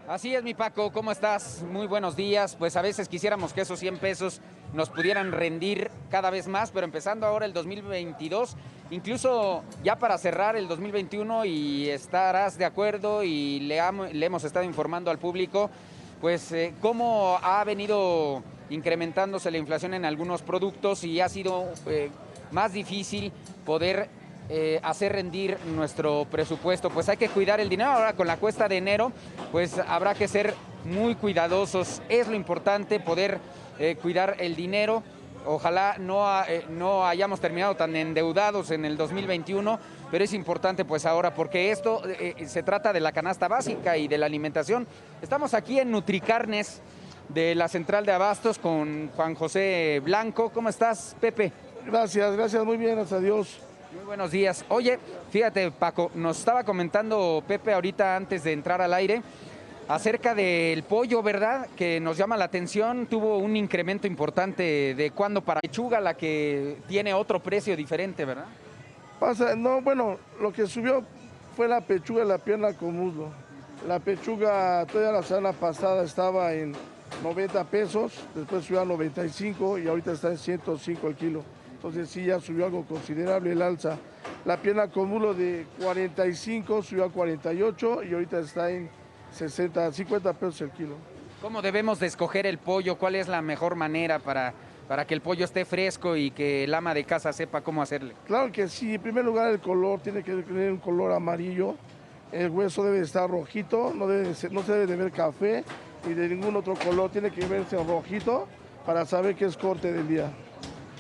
Así es, mi Paco, ¿cómo estás? Muy buenos días. Pues a veces quisiéramos que esos 100 pesos nos pudieran rendir cada vez más, pero empezando ahora el 2022, incluso ya para cerrar el 2021, y estarás de acuerdo y le hemos estado informando al público, pues cómo ha venido incrementándose la inflación en algunos productos y ha sido más difícil poder hacer rendir nuestro presupuesto. Pues hay que cuidar el dinero. Ahora con la cuesta de enero, pues habrá que ser muy cuidadosos. Es lo importante, poder cuidar el dinero. Ojalá no hayamos terminado tan endeudados en el 2021, pero es importante pues ahora, porque esto se trata de la canasta básica y de la alimentación. Estamos aquí en Nutricarnes de la Central de Abastos con Juan José Blanco. ¿Cómo estás, Pepe? Gracias, muy bien, gracias a Dios. Muy buenos días. Oye, fíjate, Paco, nos estaba comentando Pepe ahorita antes de entrar al aire acerca del pollo, ¿verdad? Que nos llama la atención, tuvo un incremento importante de cuando para pechuga, la que tiene otro precio diferente, ¿verdad? Lo que subió fue la pechuga y la pierna con muslo. La pechuga todavía la semana pasada estaba en 90 pesos, después subió a 95 y ahorita está en 105 el kilo. Entonces sí, ya subió algo considerable el alza. La pierna con muslo de 45 subió a 48 y ahorita está en 50 pesos el kilo. ¿Cómo debemos de escoger el pollo? ¿Cuál es la mejor manera para que el pollo esté fresco y que el ama de casa sepa cómo hacerle? Claro que sí. En primer lugar, el color tiene que tener un color amarillo. El hueso debe estar rojito, no se debe de ver café ni de ningún otro color. Tiene que verse rojito para saber que es corte del día.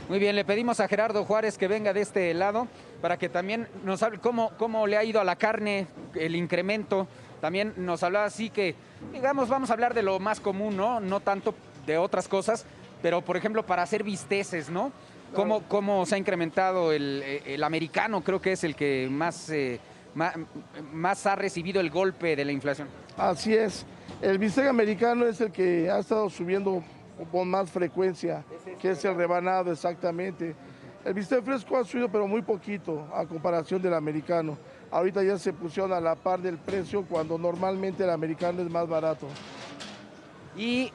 Muy bien, le pedimos a Gerardo Juárez que venga de este lado para que también nos hable cómo le ha ido a la carne, el incremento. También nos hablaba así que, digamos, vamos a hablar de lo más común, ¿no? No tanto de otras cosas, pero por ejemplo para hacer bisteces, ¿no? ¿Cómo se ha incrementado el americano? Creo que es el que más ha recibido el golpe de la inflación. Así es. El bistec americano es el que ha estado subiendo con más frecuencia, que es el rebanado, exactamente. El bistec fresco ha subido, pero muy poquito a comparación del americano. Ahorita ya se pusieron a la par del precio cuando normalmente el americano es más barato. Y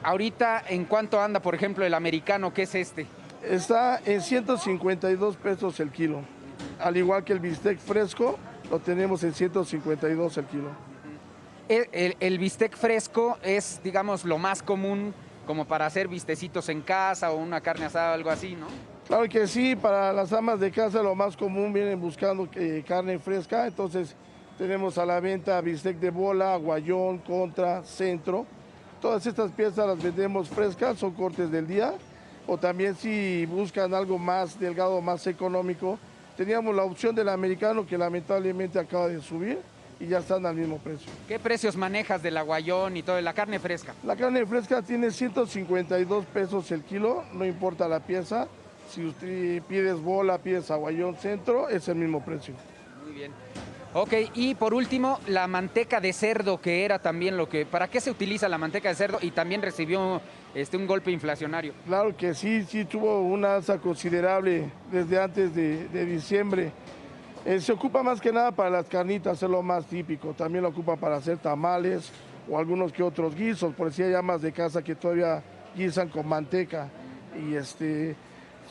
ahorita, ¿en cuánto anda, por ejemplo, el americano? ¿Qué es este? Está en 152 pesos el kilo. Al igual que el bistec fresco, lo tenemos en 152 el kilo. El bistec fresco es, digamos, lo más común como para hacer bistecitos en casa o una carne asada o algo así, ¿no? Claro que sí, para las amas de casa lo más común vienen buscando carne fresca, entonces tenemos a la venta bistec de bola, aguayón, contra, centro. Todas estas piezas las vendemos frescas, son cortes del día, o también si buscan algo más delgado, más económico, Teníamos la opción del americano que lamentablemente acaba de subir y ya están al mismo precio. ¿Qué precios manejas del aguayón y todo, la carne fresca? La carne fresca tiene 152 pesos el kilo, no importa la pieza. Si usted pides bola, pides aguayón centro, es el mismo precio. Muy bien. Ok, y por último, la manteca de cerdo, que era también lo que... ¿Para qué se utiliza la manteca de cerdo? Y también recibió un golpe inflacionario. Claro que sí tuvo una alza considerable desde antes de diciembre. Se ocupa más que nada para las carnitas, es lo más típico. También lo ocupa para hacer tamales o algunos que otros guisos. Por si hay amas de casa que todavía guisan con manteca. Y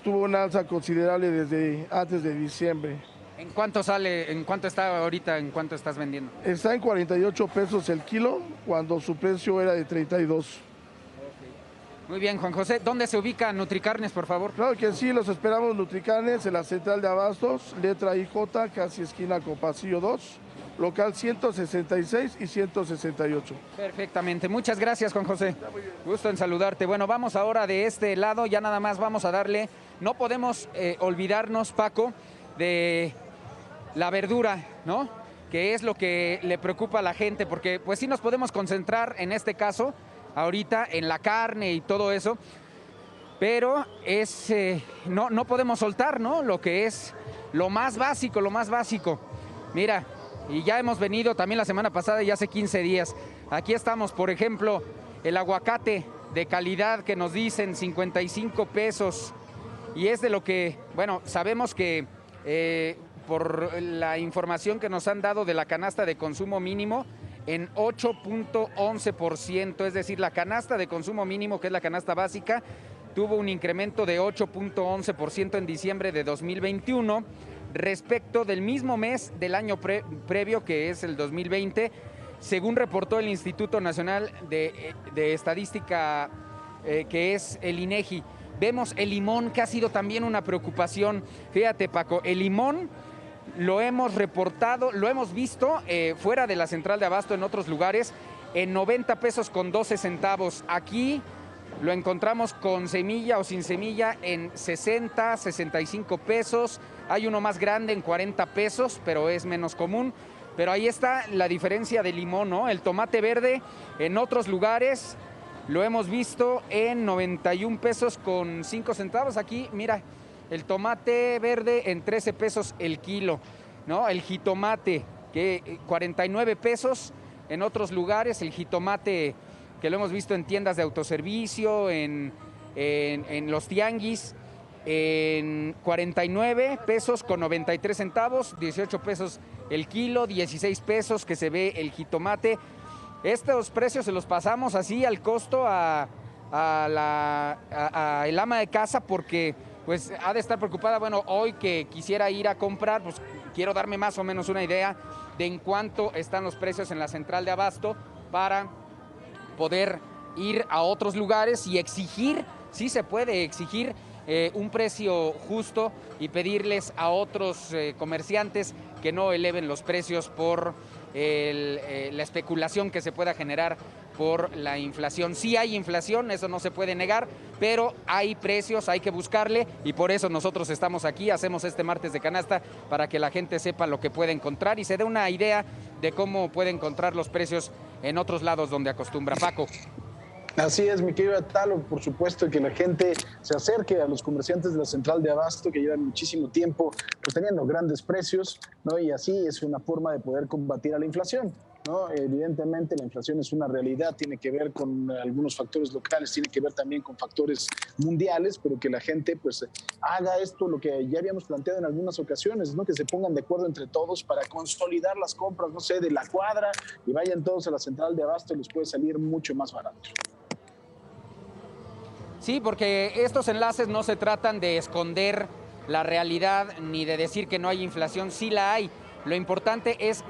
tuvo una alza considerable desde antes de diciembre. ¿En cuánto sale, en cuánto está ahorita, en cuánto estás vendiendo? Está en 48 pesos el kilo, cuando su precio era de 32. Muy bien, Juan José. ¿Dónde se ubica Nutricarnes, por favor? Claro que sí, los esperamos Nutricarnes en la central de Abastos, letra IJ, casi esquina con pasillo 2, local 166 y 168. Perfectamente. Muchas gracias, Juan José. Gusto en saludarte. Bueno, vamos ahora de este lado, ya nada más vamos a darle... No podemos olvidarnos, Paco, de la verdura, ¿no? Que es lo que le preocupa a la gente, porque pues sí nos podemos concentrar en este caso ahorita en la carne y todo eso, pero no podemos soltar, ¿no? Lo que es lo más básico, lo más básico. Mira, y ya hemos venido también la semana pasada y hace 15 días. Aquí estamos, por ejemplo, el aguacate de calidad que nos dicen 55 pesos. Y es de lo que, bueno, sabemos que por la información que nos han dado de la canasta de consumo mínimo, en 8.11%, es decir, la canasta de consumo mínimo, que es la canasta básica, tuvo un incremento de 8.11% en diciembre de 2021 respecto del mismo mes del año previo, que es el 2020, según reportó el Instituto Nacional de Estadística, que es el INEGI. Vemos el limón, que ha sido también una preocupación. Fíjate, Paco, el limón lo hemos reportado, lo hemos visto fuera de la central de abasto en otros lugares, en 90 pesos con 12 centavos. Aquí lo encontramos con semilla o sin semilla en 60, 65 pesos. Hay uno más grande en 40 pesos, pero es menos común. Pero ahí está la diferencia del limón, ¿no? El tomate verde en otros lugares lo hemos visto en 91 pesos con 5 centavos. Aquí, mira, el tomate verde en 13 pesos el kilo, ¿no? El jitomate, que 49 pesos en otros lugares. El jitomate que lo hemos visto en tiendas de autoservicio, en los tianguis, en 49 pesos con 93 centavos, 18 pesos el kilo, 16 pesos que se ve el jitomate. Estos precios se los pasamos así al costo a el ama de casa, porque pues ha de estar preocupada. Bueno, hoy que quisiera ir a comprar, pues quiero darme más o menos una idea de en cuánto están los precios en la central de abasto para poder ir a otros lugares y exigir, sí se puede exigir un precio justo y pedirles a otros comerciantes que no eleven los precios por la especulación que se pueda generar por la inflación. Sí hay inflación, eso no se puede negar, pero hay precios, hay que buscarle, y por eso nosotros estamos aquí, hacemos este martes de canasta para que la gente sepa lo que puede encontrar y se dé una idea de cómo puede encontrar los precios en otros lados donde acostumbra. Paco. Así es, mi querido Talo, por supuesto que la gente se acerque a los comerciantes de la central de abasto que llevan muchísimo tiempo pues teniendo grandes precios, ¿no? Y así es una forma de poder combatir a la inflación, ¿no? Evidentemente la inflación es una realidad, tiene que ver con algunos factores locales, tiene que ver también con factores mundiales, pero que la gente pues haga esto, lo que ya habíamos planteado en algunas ocasiones, ¿no? Que se pongan de acuerdo entre todos para consolidar las compras, no sé, de la cuadra, y vayan todos a la central de abasto y les puede salir mucho más barato. Sí, porque estos enlaces no se tratan de esconder la realidad ni de decir que no hay inflación, sí la hay. Lo importante es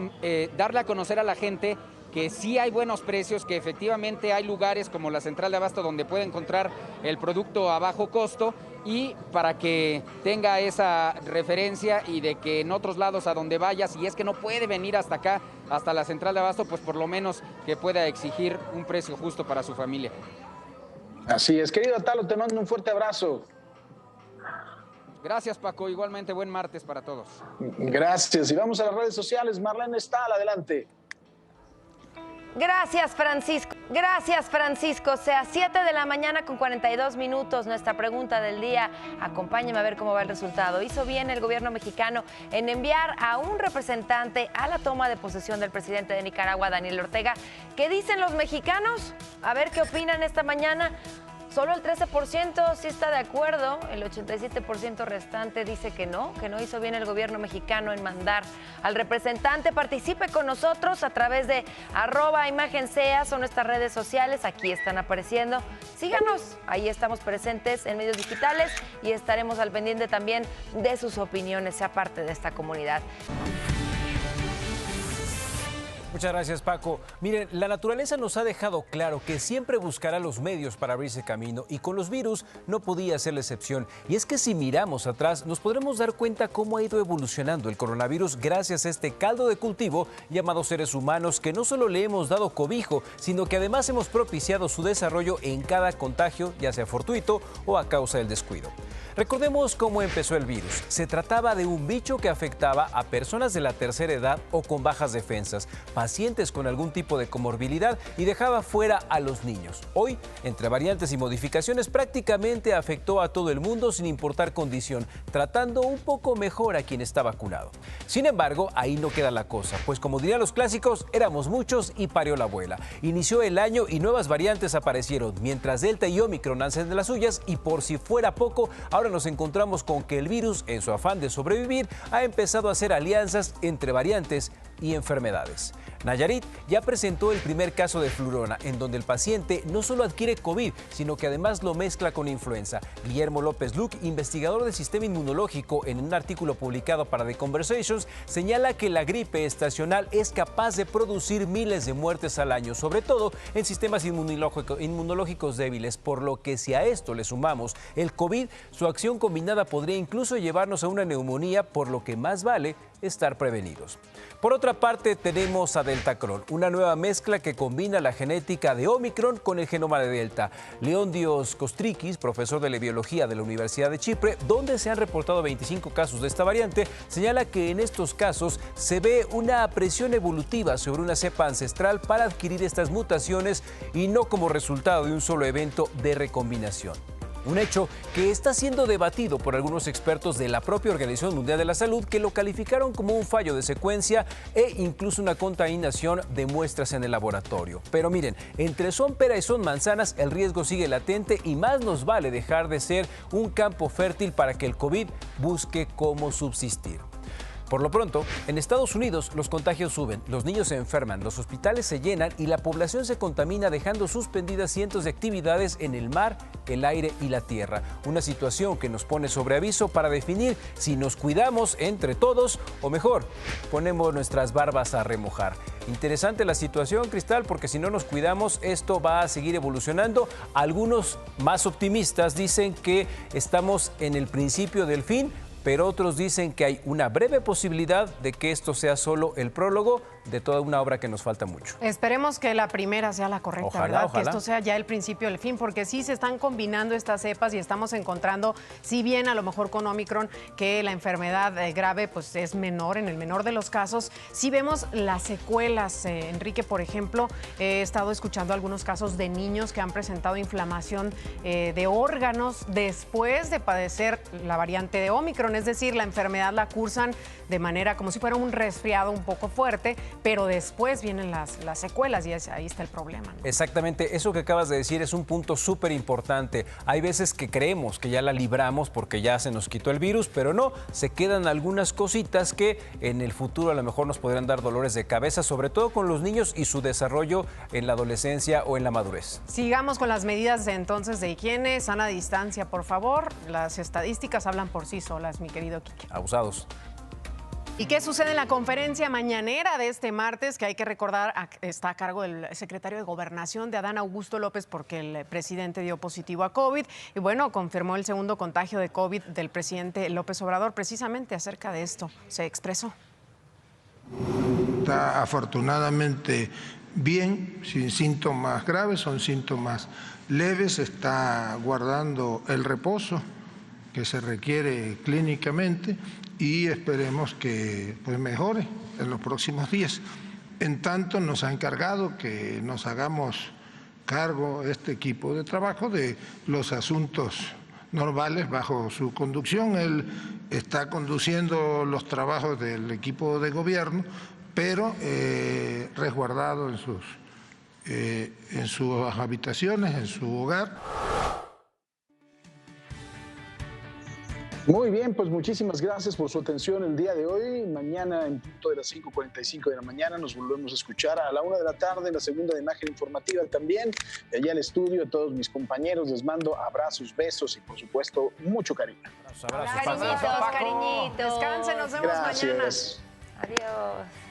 darle a conocer a la gente que sí hay buenos precios, que efectivamente hay lugares como la central de abasto donde puede encontrar el producto a bajo costo, y para que tenga esa referencia y de que en otros lados a donde vaya, si es que no puede venir hasta acá, hasta la central de abasto, pues por lo menos que pueda exigir un precio justo para su familia. Así es, querido Talo, te mando un fuerte abrazo. Gracias, Paco. Igualmente, buen martes para todos. Gracias. Y vamos a las redes sociales. Marlene Stahl, adelante. Gracias, Francisco. Gracias, Francisco. Sea 7 de la mañana con 42 minutos. Nuestra pregunta del día. Acompáñeme a ver cómo va el resultado. ¿Hizo bien el gobierno mexicano en enviar a un representante a la toma de posesión del presidente de Nicaragua, Daniel Ortega? ¿Qué dicen los mexicanos? A ver qué opinan esta mañana. Solo el 13% sí está de acuerdo, el 87% restante dice que no hizo bien el gobierno mexicano en mandar al representante. Participe con nosotros a través de @imagen.ca, son nuestras redes sociales, aquí están apareciendo. Síganos, ahí estamos presentes en medios digitales y estaremos al pendiente también de sus opiniones, sea parte de esta comunidad. Muchas gracias, Paco. Miren, la naturaleza nos ha dejado claro que siempre buscará los medios para abrirse camino y con los virus no podía ser la excepción. Y es que si miramos atrás nos podremos dar cuenta cómo ha ido evolucionando el coronavirus gracias a este caldo de cultivo llamado seres humanos que no solo le hemos dado cobijo, sino que además hemos propiciado su desarrollo en cada contagio, ya sea fortuito o a causa del descuido. Recordemos cómo empezó el virus. Se trataba de un bicho que afectaba a personas de la tercera edad o con bajas defensas, pacientes con algún tipo de comorbilidad y dejaba fuera a los niños. Hoy, entre variantes y modificaciones, prácticamente afectó a todo el mundo sin importar condición, tratando un poco mejor a quien está vacunado. Sin embargo, ahí no queda la cosa, pues como dirían los clásicos, éramos muchos y parió la abuela. Inició el año y nuevas variantes aparecieron, mientras Delta y Omicron hacen de las suyas y por si fuera poco, ahora nos encontramos con que el virus, en su afán de sobrevivir, ha empezado a hacer alianzas entre variantes y enfermedades. Nayarit ya presentó el primer caso de flurona, en donde el paciente no solo adquiere COVID, sino que además lo mezcla con influenza. Guillermo López Luc, investigador del sistema inmunológico, en un artículo publicado para The Conversations, señala que la gripe estacional es capaz de producir miles de muertes al año, sobre todo en sistemas inmunológicos débiles, por lo que si a esto le sumamos el COVID, su acción combinada podría incluso llevarnos a una neumonía, por lo que más vale estar prevenidos. Por otra parte, tenemos a Deltacron, una nueva mezcla que combina la genética de Omicron con el genoma de Delta. Leondios Kostrikis, profesor de biología de la Universidad de Chipre, donde se han reportado 25 casos de esta variante, señala que en estos casos se ve una presión evolutiva sobre una cepa ancestral para adquirir estas mutaciones y no como resultado de un solo evento de recombinación. Un hecho que está siendo debatido por algunos expertos de la propia Organización Mundial de la Salud, que lo calificaron como un fallo de secuencia e incluso una contaminación de muestras en el laboratorio. Pero miren, entre son pera y son manzanas, el riesgo sigue latente y más nos vale dejar de ser un campo fértil para que el COVID busque cómo subsistir. Por lo pronto, en Estados Unidos los contagios suben, los niños se enferman, los hospitales se llenan y la población se contamina, dejando suspendidas cientos de actividades en el mar, el aire y la tierra. Una situación que nos pone sobre aviso para definir si nos cuidamos entre todos o mejor, ponemos nuestras barbas a remojar. Interesante la situación, Cristal, porque si no nos cuidamos, esto va a seguir evolucionando. Algunos más optimistas dicen que estamos en el principio del fin, pero otros dicen que hay una breve posibilidad de que esto sea solo el prólogo de toda una obra que nos falta mucho. Esperemos que la primera sea la correcta, ojalá, ¿verdad? ojalá. Que esto sea ya el principio del fin, porque sí se están combinando estas cepas y estamos encontrando, si bien a lo mejor con Omicron, que la enfermedad grave pues es menor, en el menor de los casos, sí vemos las secuelas. Enrique, por ejemplo, he estado escuchando algunos casos de niños que han presentado inflamación de órganos después de padecer la variante de Omicron, es decir, la enfermedad la cursan de manera como si fuera un resfriado un poco fuerte, pero después vienen las secuelas y ahí está el problema, ¿no? Exactamente, eso que acabas de decir es un punto súper importante. Hay veces que creemos que ya la libramos porque ya se nos quitó el virus, pero no, se quedan algunas cositas que en el futuro a lo mejor nos podrían dar dolores de cabeza, sobre todo con los niños y su desarrollo en la adolescencia o en la madurez. Sigamos con las medidas entonces de higiene, sana distancia, por favor. Las estadísticas hablan por sí solas, mi querido Quique. Abusados. ¿Y qué sucede en la conferencia mañanera de este martes? Que hay que recordar, está a cargo del secretario de Gobernación, de Adán Augusto López, porque el presidente dio positivo a COVID. Y bueno, confirmó el segundo contagio de COVID del presidente López Obrador. Precisamente acerca de esto se expresó. Está afortunadamente bien, sin síntomas graves, son síntomas leves, está guardando el reposo que se requiere clínicamente y esperemos que pues, mejore en los próximos días. En tanto, nos ha encargado que nos hagamos cargo este equipo de trabajo de los asuntos normales bajo su conducción. Él está conduciendo los trabajos del equipo de gobierno, pero resguardado en sus habitaciones, en su hogar. Muy bien, pues muchísimas gracias por su atención el día de hoy. Mañana en punto de las 5:45 de la mañana nos volvemos a escuchar a la 1 de la tarde en la segunda de Imagen Informativa también. De allá al estudio, a todos mis compañeros les mando abrazos, besos y por supuesto mucho cariño. Cariñitos. Descansen, nos vemos mañana. Gracias. Adiós.